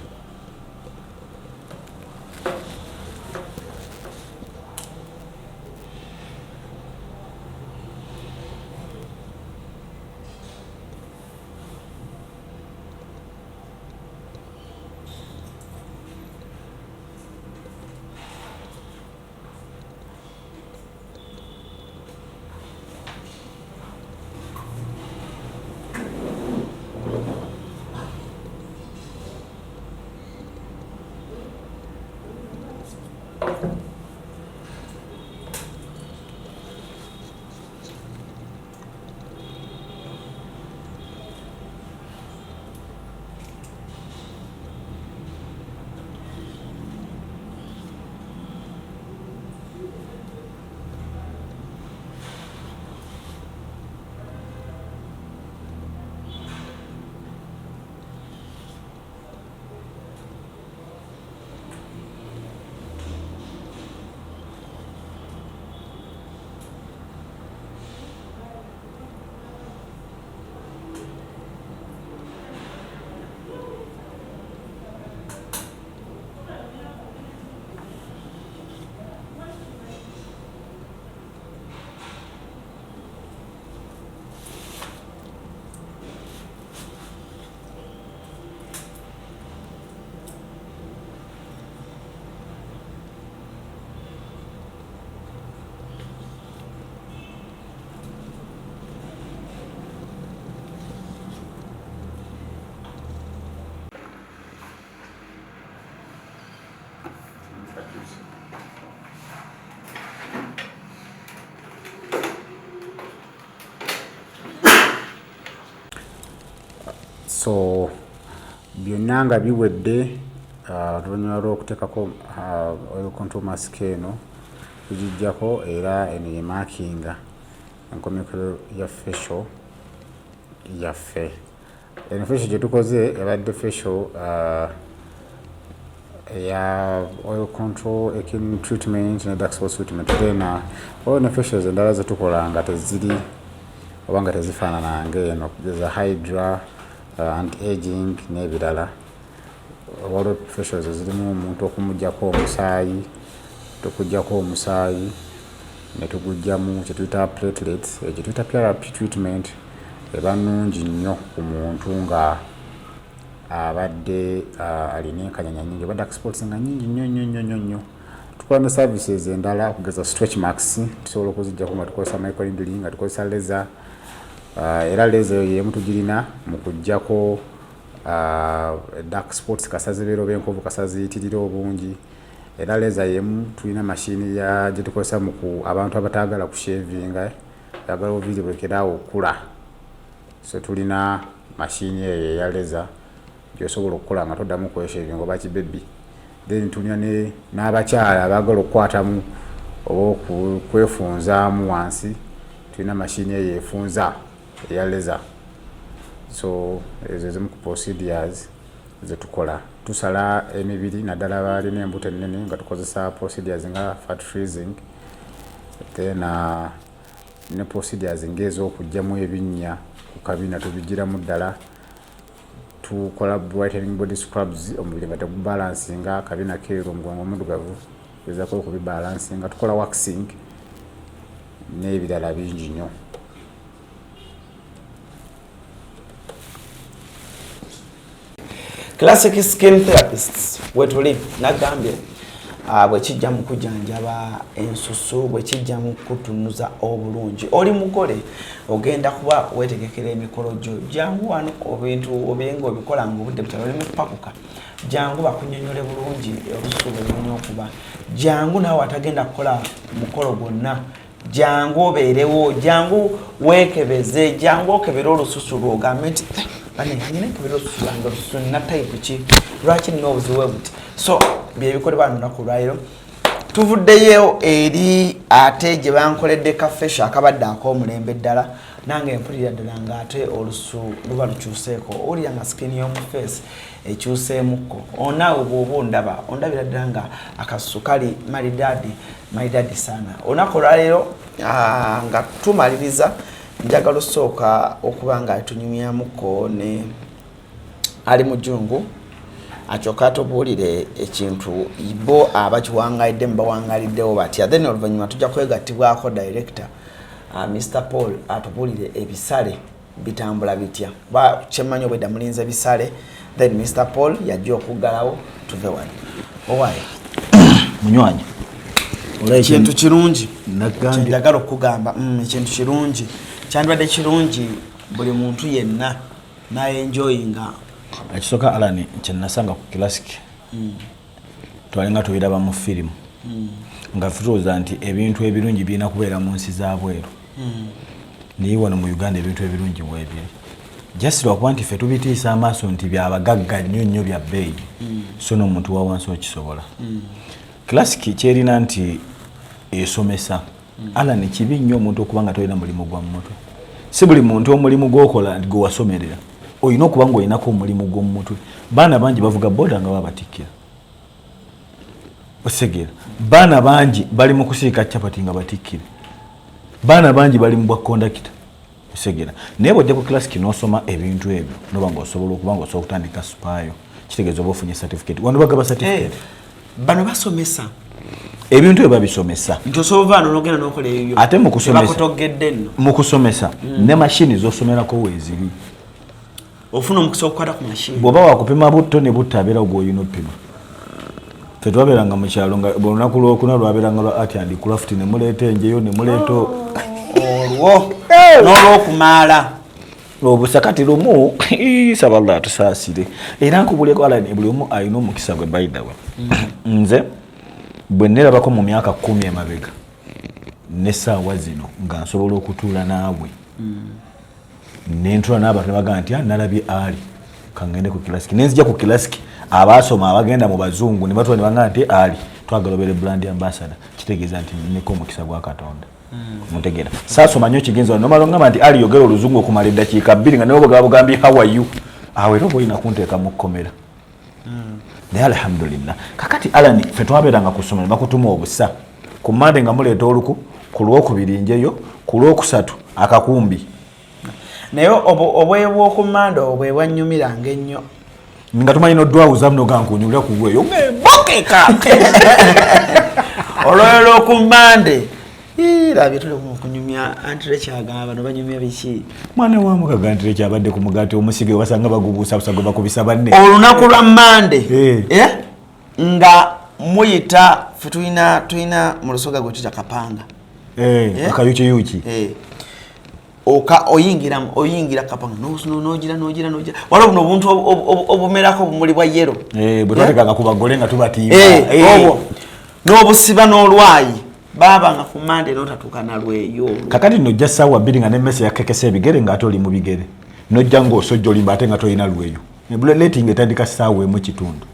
So byonna nga biwedde oluvannyuma lw'okuteekako oil control mask eno tugijjako era eno ye maakinga enkomekero ya facial yaffe. Eno facial gye tukoze yabadde facial ya oil control ekin treatment ne dark spot treatment. Then ne facials endala zetukola nga teziri oba nga tezifaanana ng'eno kugeza hydra anti-aging n'ebirala. Waliwo facials zirimu omuntu okumuggyako omusaayi, tukuggyako omusaayi ne tugugyamu kye tuyita platelets, kye tuyita PRP treatment eba nnungi nnyo ku muntu nga abadde alina enkanyanya nnyingi oba dark spots nga nnyingi nnyo. Tukola ne services endala okugeza stretch marks tusobola okuziggyako nga tukozesa microneedling nga tukozesa laser. Era laser yemu tugirina mu kuggyako dark spots kasazibeera oba enkovu kasaziyitirira obungi. Era laser yemu tulina mashini gye tukozesa mu abantu abataagala kushevinga yagala obuviiri bulekeraawo okula. So tulina mashini eyo eya laser gyosobola okukola nga toddamu kweshevinga oba kibebi. Then tulina n'abakyala abaagala okukwatamu oba kwefunzaamu wansi, tulina mashini eyo efunza eya laser. So ezo ezimu ku procedures zetukola. Tusala emibiri naddala abalina embuto ennene nga tukozesa procedures nga fat freezing. Then ne procedures ng'ez'okuggyamu ebinnya ku kabina tubigiramu ddala. Tukola brightening body scrubs omubiri nga tegubalansinga akabina keeru omugongo omuddugavu gezaako okubibalansinga. Tukola waxing n'ebirala bingi nnyo. Classic skin therapists wetuli nagambye bwe kijja mu kujanjaba ensusu, bwe kijja mu kutunuza obulungi. Oli mugole ogenda kuba wetegekera emikolo gyo, jangu wano ebintu obenga obikola ng'obudde butala oli mupakuka, jangu bakunyonyole bulungi olususu lulina okuba, jangu naawe atagenda kukola mukolo gwonna, jangu obeerewo, jangu weekebeze, jangu okebere olususu lwogambe nti bane nyine nkebere olususu lwange olususu nina type ki, lwaki nina obuzibu buti. So byebikolebwa lunaku lwaliro tuvuddeyo eri ate gye bankoledde kafesha akabadde ak'omulembe ddala, nange mpulira ddala ng'ate olusu luba lukyuseeko, owulira nga skin y'omu face ekyuseemukko. Onaawe bw'oba ondaba ondabira ddala nga akasusu kali maridadi sana. Olunaku olwaliro nga tumaliriza njagala osooka okuba nga tunyumyamukko ne ali Muzungu akyokka tubuulire ekintu bo abakiwangaidde mubawangaliddewo batya. Then oluvannyuma tujja kwegattibwako director Mr. Paul atubuulire ebisale bitambula bitya. Kyemmanyi obwedda mulinze bisale. Then Mr. Paul yajja okuggalawo tuve wano. Owaaye munywanyi ekintu kirungi njagala okugamba ekintu kirungi kyandibadde kirungi buli muntu yenna nayenjoyinga. Ekisooka Allan kyenasanga ku classic twalinga tubiraba mu firimu nga tulowooza nti ebintu ebirungi birina kubeera mu nsi za bweru, naye wano mu Uganda ebintu ebirungi bwebiri just lwakuba nti ffe tubitiisa amaaso nti byabagagga nnyo bya bbeeyi, so n'omuntu wa wansi okisobola. Classic kyerina nti esomesa. Allan kibi nnyo omuntu okuba nga tolina mulimu gwa mutwe. Si buli muntu omulimu gw'okola gwe wasomerera, olina okuba ng'olinako omulimu gw'omu mutwe. Baana bangi bavuga boda nga babatikkira, osegeera. Baana bangi bali mu kusiika capati nga batikkire, baana bangi bali mu bwa kondakita, osegeera. Naye bw'ojja ku classic n'osoma ebintu ebyo noba ng'osobola okuba ng'osobola okutandika supaayo, kitegeeza oba ofunye certificate. Wano bagaba certificate. Bano basomesa ebintu ebyo babisomesa nti osobola vano n'ogenda n'okola ebyo ate mu kusomesa bakutogedde nno mu kusomesa ne mashini z'osomerako weeziri. Ofuna omukisa okukwata ku mashini. Bw'oba wakupima butto ne butta abeera gw'olina oppima. Ffe twabeeranga mu kyalo nga olunaku lwokuna lwabeeranga lwa art and craft ne muleeta enjeyo ne muleeta olwo n'olwokumaala obusakati lumu saba Allah atusaasire. Era nkubuleko Allan buli omu alina omukisa gwe by the way. Nze bwe nerabako mu myaka 10 emabega n'essaawa zino nga nsobola okutuula naawe n'entula n'abantu ne bagamba nti nalabye Ali kangende ku kilasiki nenzija ku kilasiki abasoma abagenda mu bazungu ne batwa ne banga nti ali twagala obere brand ambassador kitegeeza nti niko mukisa gwa Katonda mutegera sasoma nnyo kigenzo no malonga nti ali yogera oluzungu okumala eddakiika 2 nga nebo bagambye how are you awe robo ina kunteeka mu kkomera naye alhamdulillah kakati Allan fe twabeeranga kusoma bakutuma obusa ku Monday nga muleeta oluku ku Lwokubiri njeyo ku Lwokusatu akakumbi naye obwebwa okumanda obwebwanyumiranga ennyo nga tumanyi nodwawuza muno gankunyulira ku gweyo ngembokeka olwero okumande labye tuli kunyumya antire kyagamba bano banyumya biki mwana wa mukaga antire kyabadde ku mugati omusige wasanga bagubuusa busago bakubisa banne olunaku lwa Mande nga muyita fe tulina mu Lusoga gwe tuyita Kapanga akayuki oka oyingira Kapanga nogira wala buno obuntu obumerako obumuli bwa yero bwe twatekanga ku bagole nga tubatiiba obwo n'obusiba n'olwayi baba nga ku Mande n'otatuuka nalweyo kakati nojja ssaawa 2 nga n'emmese yakekesa ebigere ng'ate oli mu bigere nojja ng'osojja olimba ate nga tolina lweyo ebulating etandika ssaawa emu kitundu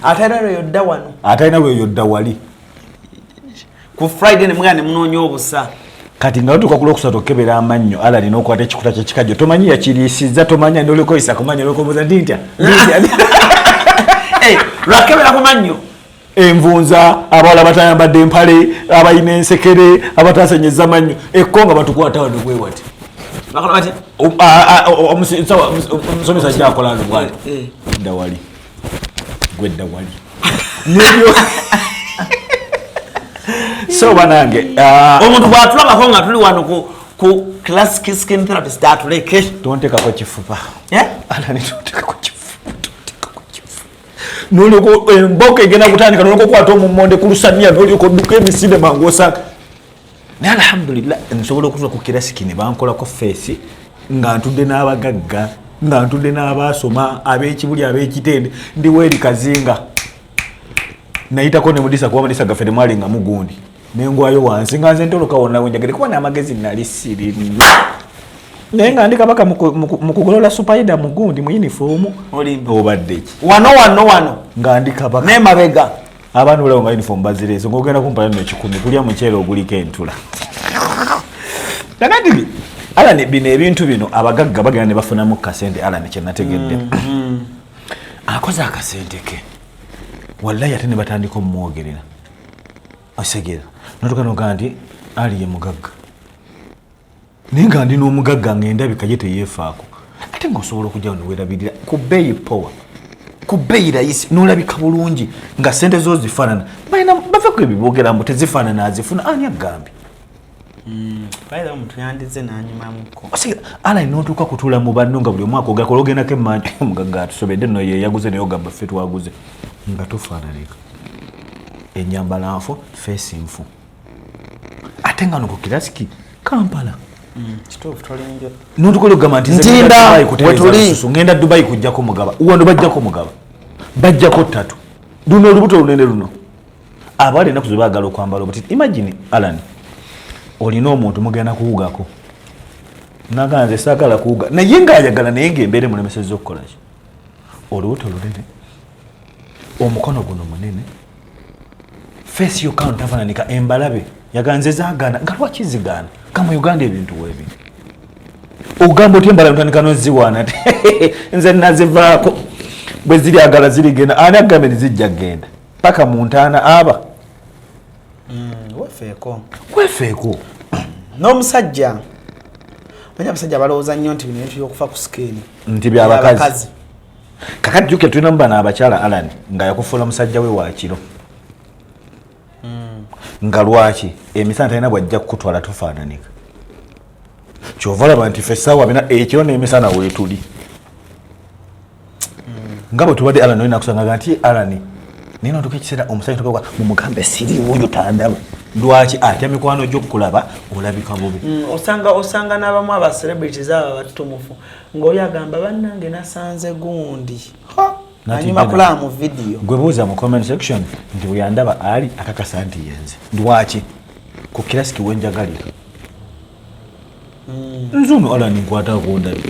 ate era lweyo dda wano ate alina lweyo dda wali ku Friday ne mugana ne munoonya obusa kati nga otuuka ku Lwokusatu okebera amannyo Allan n'okwata ekikuta ky'ekikajjo tomanyi yakiriisizza tomanya n'olikoyisa kumanya olwokobuuza ndi ntya lwakebera ku mannyo envunza abawala batayambadde empale abalina ensekere abatasenyeza mannyo ekkonga batukwata wano bwe wati omusomesa kyakola ano bwali dda wali gwe dda wali nebyo so banange omuntu bwatulabako nga tuli wano ku classic skin therapist atuleke tontekako kifupa Allan tontekako kifupa noleko emboka egenda kutandika noleko kwata omumonde ku lusaniya noleko duka emisinde mangu osaka naye alhamdulillah nsobola okutula ku kilasiki ne bankolako face nga ntudde n'abagagga nga ntudde n'abasoma ab'ekibuli ab'ekitende ndi weeri kazinga nayitako ne mudisa kuba mudisa gaffe temwali nga mugundi nengwayo wansi nga nze ntoloka wonna wenjagere kuba n'amagezi nali siriri naye nga ndika baka mu kugolola supaida mugundi mu uniform obadde ki wano nga ndika baka ne mabega abantu balawo nga uniform bazirezo ngogenda kumpala no 10 tulya mukyere oguliko entula nakati Allan bino ebintu bino abagagga bagenda ne bafunamu kasente Allan kye nategedde akoze akasente ke wallahi ate ne batandika omwogerera osegera notuka noga nti ali ye mugagga naye nga ndi n'omugagga ng'endabika ye teyeefaako ate ng'osobola okujja wano weerabirira ku bbeeyi powa ku bbeeyi rayisi n'olabika bulungi nga ssente zo zifaanana balina bava ku ebiboogera mbu tezifaanana azifuna ani agambye bayira omuntu yandize n'anyumamuko Allan n'otuuka kutuula mu banno nga buli omwaka ogakola ogendako emmanju omugagga atusobedde nno ye yaguze naye ogamba ffe twaguze nga tofaananika ennyambala nfu feesi nfu ate nga no ku kilasiki Kampala notukola ogamba nti ntinda wetuli ngenda Dubai kujjako mugaba wano bajjako mugaba bajjako 3 luno olubuto lunene luno abali enaku ze baagala okwambala obuti imagine Allan olina omuntu mugenda kuwugako naganze saagala kuwuga naye ngaayagala naye ng'embeere mulemesezza okukola ki olubuto lunene omukono guno munene feesi yokka ntafaananika embalabe yaganze zaagaana nga lwaki zigaana kama Uganda ebintu webi ogamba oti embalabe ntandika noziwaana nze nazivaako bwe ziri agala zirigenda ani agambe nizijja genda paka mu ntaana aba wefeeko n'omusajja manya abasajja balowooza nnyo nti bino bintu byokufa ku sikeeni nti byabakazi kakati jjukira tulina mubana abakyala Allan nga yakufuula musajja we wakiro nga lwaki emisana talina bwajja kukutwala tofaananika kyova olaba nti ffe essaawa bina ekiro n'emisana weetuli nga bwe tubadde Allan olina kusanga nti Allan naye notuka ekiseera omusajja tukaga mumugambe siriiwo oyo tandaba lwaki atya mikwano gy'okulaba olabika bubi osanga n'abamu aba celebrities abo abatutumufu ng'oyo agamba bannange nasanze gundi anyuma kulaba mu video gwe buuza mu comment section nti bwe yandaba ali akakasa nti yenze lwaki ku kilasiki wenjagalira nzuno Allan nkwata kundabi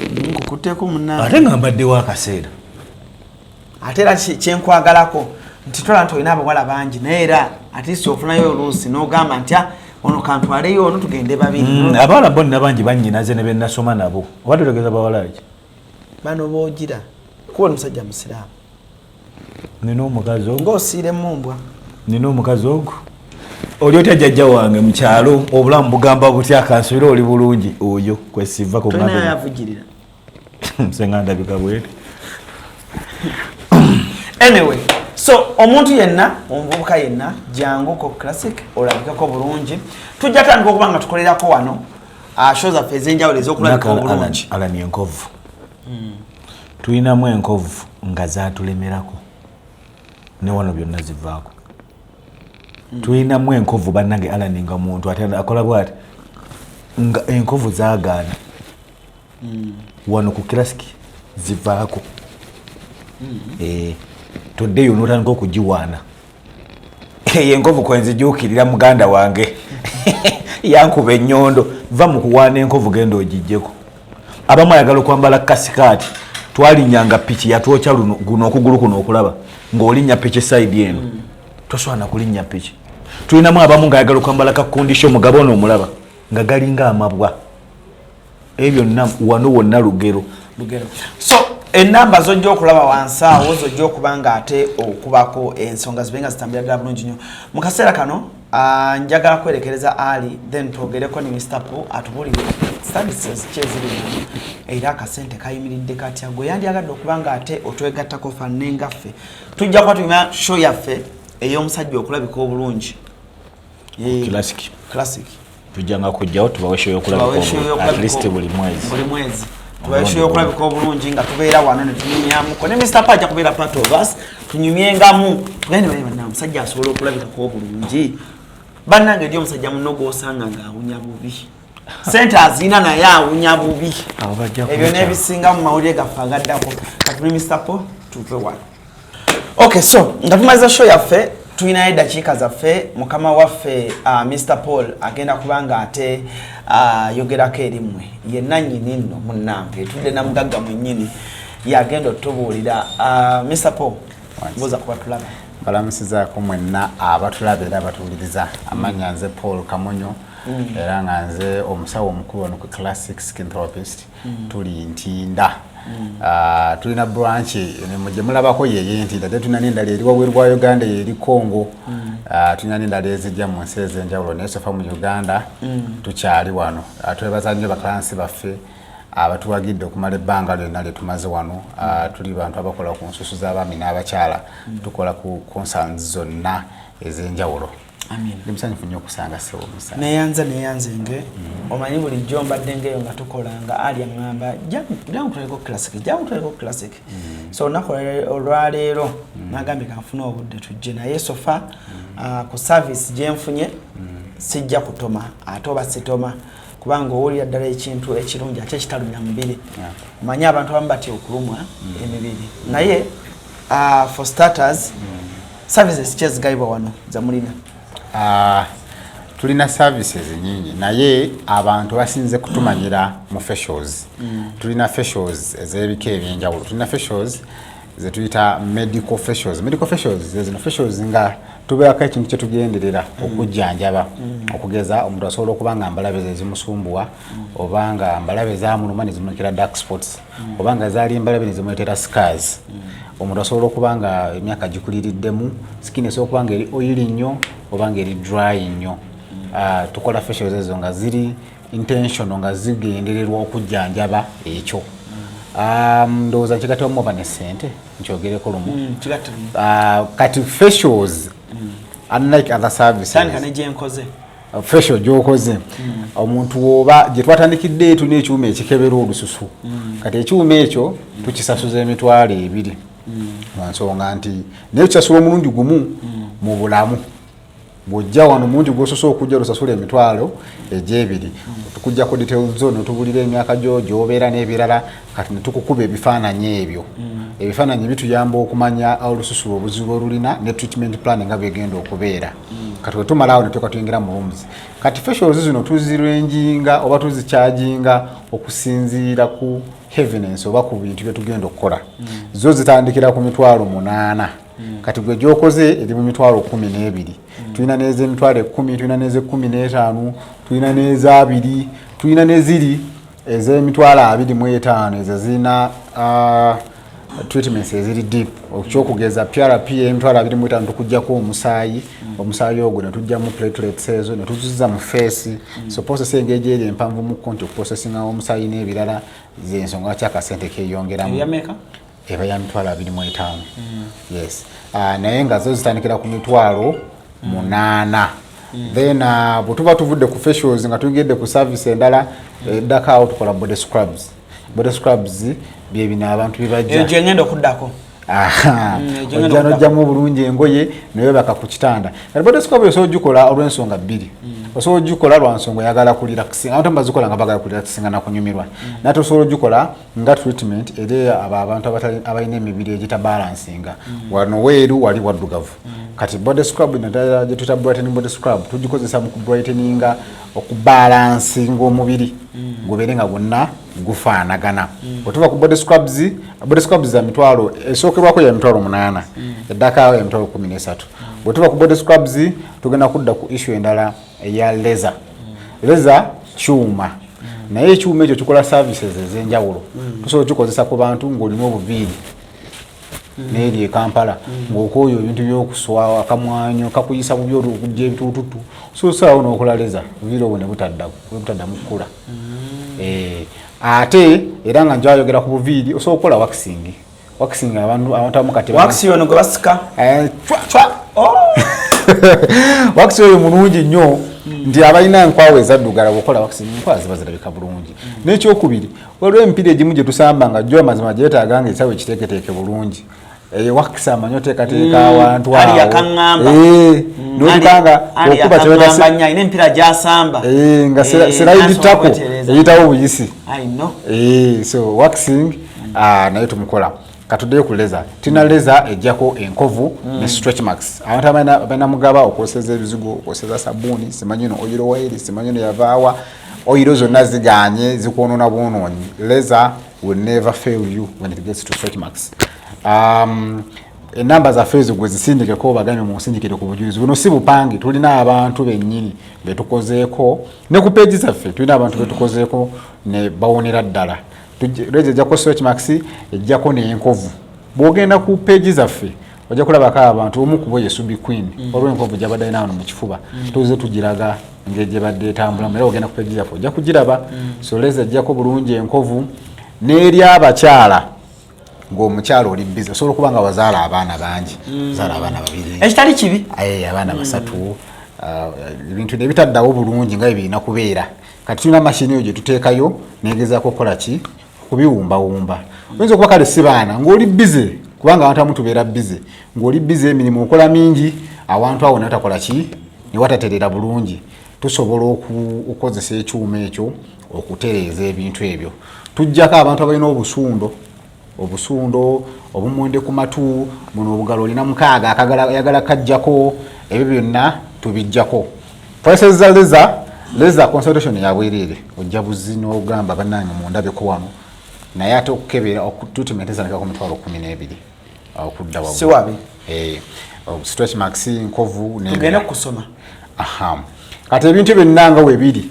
nkuteko munna ate nga mbaddewo akaseera ate era kyenkwagalako nti tola nti olina abawala bangi naye era ate si ofunayo oluusi n'ogamba nti ono kantwaleyo ono tugende babiri abawala bonna bangi bannyinaze ne bennasoma nabo oba totegeza bawala ki bano boogira kuba omusajja musiraamu nina omukazi ogwo ng'osiire mumbwa nina omukazi ogwo oli otya jjajja wange mu kyalo obulamu bugamba butya akansubira oli bulungi oyo kwesiva yavugirira sengandabika bwete anyway so omuntu yenna omuvubuka yenna jangu ko classic olabikako bulungi tujja tandika okuba nga tukolerako wano show zaffe ez'enjawulo ez'okulabika obulungi Allan enkovu tulinamu enkovu nga zaatulemerako ne wano byonna zivaako tulinamu enkovu bannange Allan nga muntu ate akola bwati nga enkovu zaagaana wano ku classic zivaako toddeyo n'otandika okugiwaana enkovu kwenzijuukirira muganda wange yankuba ennyondo va mu kuwaana enkovu genda ogijjeko abamu ayagala okwambala kasikaati twalinyanga piki yatwokya guno okugulu kuno okulaba ng'olinnya piki sayidi eno toswana kulinnya piki tulinamu abamu ng'ayagala okwambala kakundisho mugabo ono omulaba nga galinga amabwa ebyo wano wonna lugero so enamba zojja okulaba wansi awo zojja okuba nga ate okubako ensonga zibenga zitambira ddala bulungi nnyo mu kaseera kano njagala kwerekereza Ali then twogereko ne Mr. Paul atubulire services kyezirimu era akasente kayimiridde katya gwe yandyagadde okuba nga ate otwegattako fannengaffe tujja kuba tulina show yaffe ey'omusajja okulabika obulungi classic tujjanga kujjawo tubawe show yokulabika at least buli mwezi tubaisho okulabika obulungi nga tubeera wano ne tunyumyamuko ne Mr. Paul ajja kubeera part of us tunyumyengamu tugende bana omusajja asobola okulabika obulungi bannange eri omusajja muno gw'osanga ng'awunya bubi sente azina naye awunya bubi ebyo n'ebisinga mu mawulire gaffe agaddako kati ne Mr. Paul tuve wano okay so nga tumaliza show yaffe tulinayo eddakiika zaffe mukama waffe Mr. Paul agenda kubanga ate yogerako erimmwe yenna nnyini nno munnange tudde na mugagga mwennyini yagenda otubuulira Mr. Paul mbuuza kuba tulaba balamusizaako mwenna abatulaba era abatuwuliriza amanya nze Paul Kamonyo era nga nze omusawo omukulu wano ku classic skin therapist tuli Ntinda tulina branch gye mulabako yeye Ntinda ate tulina n'endala eri wabweru wa Uganda eri Congo tulina n'endala ezijja mu nsi ez'enjawulo naye sofa mu Uganda tukyali wano twebaza nnyo baklaasi baffe abatuwagidde okumala ebbanga lyonna lye tumaze wano tuli bantu abakola ku nsusu z'abaami n'abakyala tukola ku concerns zonna ez'enjawulo ndi musanyufu nnyo okusanga sewo musa neyanze nge omanyi bulijjo mbadde ngeyo nga tukola nga Ali aŋŋamba jangu tuleko classic so olunaku olwaleero nagambye kanfuna obudde tujje naye sofa ku service gye nfunye sijja kutoma ate oba sitoma kubanga owulira ddala ekintu ekirungi ate ekitalumya mubiri omanyi abantu abamu batya okulumwa emibiri naye for starters services kyezigayibwa wano zamulina tulina services nyingi naye abantu basinze kutumanyira mu facials tulina facials ez'ebika ebyenjawulo tulina facials ze tuyita medical facials zino facials nga tubeerako ekintu kye tugenderera okujjanjaba okugeza omuntu asobola okuba nga mbalabe ze zimusumbuwa oba nga mbalabe zamuluma ne zimulekera dark spots oba nga zaali mbalabe ne zimuleetera scars omuntu asobola okuba nga emyaka gikuliriddemu skin esobola okuba nga eri oily nnyo oba nga eri dry nnyo tukola facials ezo nga ziri intentional nga zigendererwa okujjanjaba ekyo ndowooza kigattemu oba ne ssente nkyogereko lumu kati facials unlike other services facial gyokoze omuntu oba gye twatandikidde tulina ekyuma ekikebera olususu kati ekyuma ekyo tukisasuza emitwalo 2 lwansonga nti naye tukisasula omulundi gumu mu bulamu bw'ojja wano mungi gw'ososola okujja lusasula emitwalo egy'ebiri tukujja ku details zo notubulira emyaka gyo gy'obeera n'ebirala kati ne tukukuba ebifaananyi ebyo ebifaananyi bituyamba okumanya olususu obuzibu olulina ne treatment plan nga bwegenda okubeera kati bwe tumalaawo ne tuka tuyingira mu rooms kati facials zino tuzirenjinga oba tuzicharginga okusinziira ku heaviness oba ku bintu bye tugenda okukola zo zitandikira ku mitwalo 8 kati gwe gyokoze eri mu mitwalo 12 tulina neze emitwalo 10 tulina neze 15 tulina neze 2 tulina neziri ez'emitwalo 25 ezo zina treatments eziri deep okyokugeza PRP emitwalo 25 tukujjako omusaayi ogwo ne tujjamu platelets ezo ne tuziza mu face so process engege eri empanvu mu konti processing omusaayi n'ebirala z'ensonga kyakasente keyongeramu yameka eba ya mitwalo 25 yes naye nga zo zitandikira ku mitwalo 8 then bwe tuba tuvudde ku facials nga tugedde ku service endala eddakaawo tukola body scrubs bye bino abantu bibajja ejo ngendo kuddako ojja nojjamu bulungi engoye naye baka ku kitanda body scrub osobola ogikola olw'ensonga bbiri osobola ogikola lwa nsonga oyagala kulirakisinga abantu bazikola nga bagala kulirakisinga nakunyumirwa naye tosobola ogikola nga treatment eri abantu abalina emibiri egitabalansinga wano weeru wali waddugavu kati body scrub naddala gye tuyita brightening body scrub tugikozesa mu kubrighteninga okubalansinga omubiri gubeere nga gwonna gufaanagana bwetuva ku body scrubs za mitwalo esookerwako ya mitwalo 8 eddakaawo ya mitwalo 13 bwetuva ku body scrubs tugenda kudda ku issue endala eya laser kyuma naye ekyuma ekyo kikola services ez'enjawulo tusobola kikozesa ku bantu ng'olina obuviiri n'eri e Kampala ng'okooyo ebintu by'okuswa akamwanyo kakuyisa bubi okujja ebituututu soosaawo n'okola laser obuviiri obwo ne butaddamu kukula ate era nga njayogera ku buviiri osobola okukola waxing abantu abamu kati wax yono gwe basika wax oyo mulungi nnyo nti abalina enkwawa ezaddugala bwokola waxing enkwawa ziba zirabika bulungi n'ekyokubiri waliwo emipiira egimu gye tusamba nga jjo amazima gyetaaga nga ekisawo ekiteeketeeke bulungi wax amanyi oteekateeka awantu ali yakangamba nolikanga okuba kyebagamba ine mpira gyasamba nga serayiditako eyitawo obuyisi so waxing naye tumukola katuddeyo ku laser tina laser ejjako enkovu ne stretch marks abantu abalina mugaba okwoseza ebizigo okwoseza sabuni simanyi no oyiro wairi simanyi no yavaawa oyiro zonna ziganye zikwonoona bwonoonyi laser will never fail you when it gets to stretch marks enamba za fezo gwe zisindikeko bagambye mu nsindikire ku bujulizi buno si bupangi tulina abantu bennyini betukozeeko ne ku page zaffe tulina abantu betukozeeko ne bawonera ddala reje jako stretch marks ejjako n'enkovu bwogenda ku page zaffe ojja kulabako abantu omu kubo ye Subi Queen olw'enkovu gy'abadde alina wano mu kifuba tuze tugiraga ng'egye badde etambula era ogenda ku page zaffe ojja kugiraba so leza ejjako bulungi enkovu n'eri abakyala ng'omukyalo oli bize osobola okuba nga wazaala abaana bangi zaala abaana 2 ekitali kibi abaana 3 ebintu ne bitaddawo bulungi nga ebirina kubeera kati tulina mashini eyo gye tuteekayo negezaako okukola ki kubiwumbawumba oyinza okuba kale si baana ng'oli bize kubanga abantu amu tubeera bize ng'oli bize emirimu okola mingi awantu awo natakola ki ne wataterera bulungi tusobola okukozesa ekyuma ekyo okutereeza ebintu ebyo tujjako abantu abalina obusundo obumwende ku matu muno obugalo olina 6 ayagala kajjako ebyo byonna tubijjako prices za laser consultation ya bwerere ojja buzi n'ogamba bannange mundabeko wano naye ate okukebera treatment ezandika ku mitwalo 12 okudda wabu siwabi stretch marks nkovu tugenda kusoma kati ebintu byonna weebiri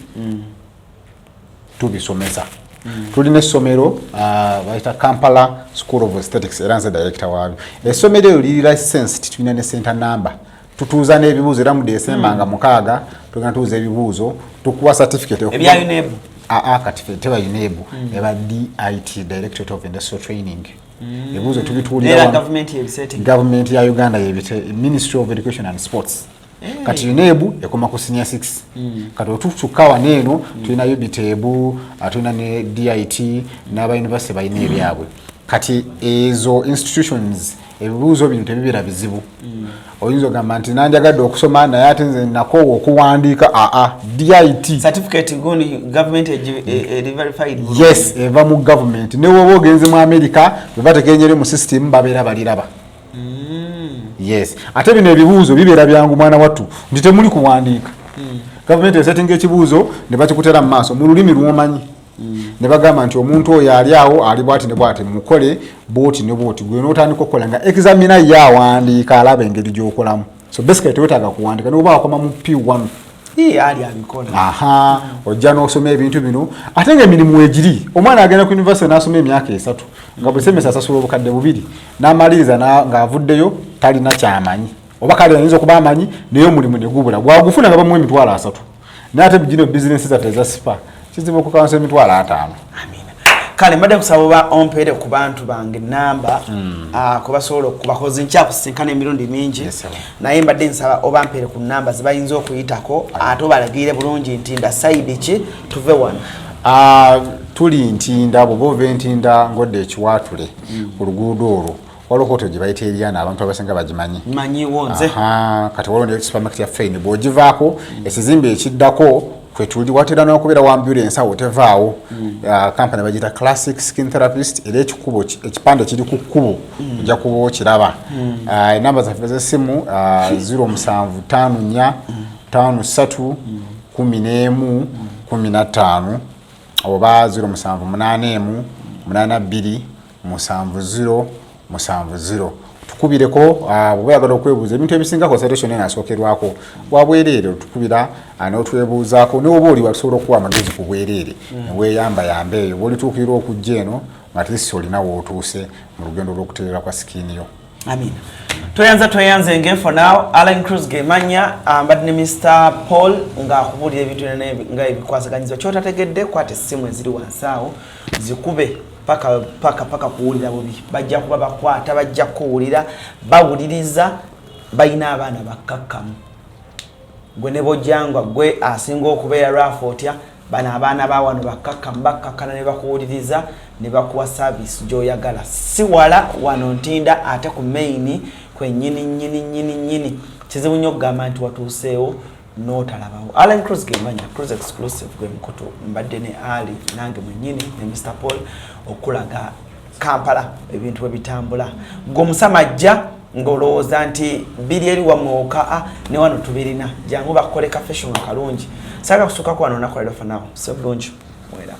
tubisomesa tulina essomero bayita Kampala School of Aesthetics era nze director wabyo essomero eryo liri licensed tulina ne center number tutuuza n'ebibuuzo era mu December nga 6 tugenda tuuza ebibuuzo tukuwa certificate ebya UNEB kati teba UNEB eba DIT Directorate of Industrial Training ebibuuzo tubituulira government ya Uganda yebite Ministry of Education and Sports kati UNEB ekoma ku senior 6 kati otutukawa neno tulina UBTEB tulina ne DIT n'aba university bayina ebyabwe kati ezo institutions ebibuuzo bino tebibira bizibu oyinza ogamba nti nanjagadde okusoma naye ate nze nakoowa okuwandiika DIT certificate guni government verified yes eva mu government ne woba ogenze mu America bwe bategenyere mu system babeera baliraba yes ate bino ebibuuzo bibeera byangu mwana wattu nti temuli kuwandiika gavumenti esettinga ekibuuzo ne bakikutera mu maaso mu lulimi lw'omanyi ne bagamba nti omuntu oyo ali awo ali bwati ne bwati mukole bwoti ne bwoti gwe n'otandika okukola nga examiner yawandiika alaba engeri gy'okolamu so basically tewetaaga kuwandiika n'oba wakoma mu P1 ali abikola ojja n'osoma ebintu bino ate ng'emirimu egiri omwana agenda ku university n'asoma emyaka 3 nga buli semesa asasula obukadde 2 n'amaliriza ng'avuddeyo talina kyamanyi oba kale ayinza okuba amanyi naye omulimu ne gubula bwagufuna nga bamuwa emitwalo 3 naye ate gino bizinesi zaffe eza sipa kizibu okukawansa emitwalo 5 kale mbadde kusaba oba ompeere ku bantu bange namba kubasobola okubakozi nkyakusinkana emirundi mingi naye mbadde nsaba oba mpeere ku namba zebayinza okuyitako ate obalagirire bulungi ntinda saidi ki tuve wano tuli ntinda bwoba ova entinda ngodde ekiwaatule ku luguudo olwo waliwo koto gye bayita Eriana abantu abasinga bagimanyi manyiwo nze kati waliwo ne supermarket ya Fein bw'ogivaako ekizimbe ekiddako kwetuli watera n'okubeera wa ambulance awo tevaawo kampani bagiyita Classic Skin Therapist era ekikubo ekipande kiri ku kkubo ojja kuba okiraba enamba zaffe z'essimu 0754 53 11 15 oba 0781 82 70 70 tukubireko bweyagala okwebuuza ebintu ebisinga consultation eno asookerwako bwabwereere tukubira n'otwebuuzaako n'oba oli wasobola okuwa amagezi ku bwereere neweeyamba yamba eyo bwolituukirira okujja eno nga tisi olina wootuuse mu lugendo lw'okutereera kwa sikiiniyo amina tweyanze nge for now ALLANCRUZ gemanya mbadde ne Mr. Paul ng'akubuulira ebintu nga ebikwasaganyizibwa kyotategedde kwata essimu eziri wansi awo zikube paka kuwulira bubi bajja kuba bakwata bajja kuwulira bawuliriza bayina abaana bakkakkamu gwe ne bojjangwa gwe asinga okubeera lwafu otya bana abaana bawano bakkakkamu bakkakkana ne bakuwuliriza ne bakuwa service gy'oyagala si wala wano ntinda ate ku main kwennyini kizibu nnyo okugamba nti watuuseewo n'otalabawo ALLANCRUZ gemanya Cruz exclusive gwe mukutu mbadde ne Ali nange mwennyini ne Mr. Paul okulaga Kampala ebintu bwe bitambula ng'omusamajja ng'olowooza nti biri eri wamwoka ne wano tubirina jangu bakole kafesho nga kalungi saaga kusuka ku wano nakolera fanawo so bulungi mwera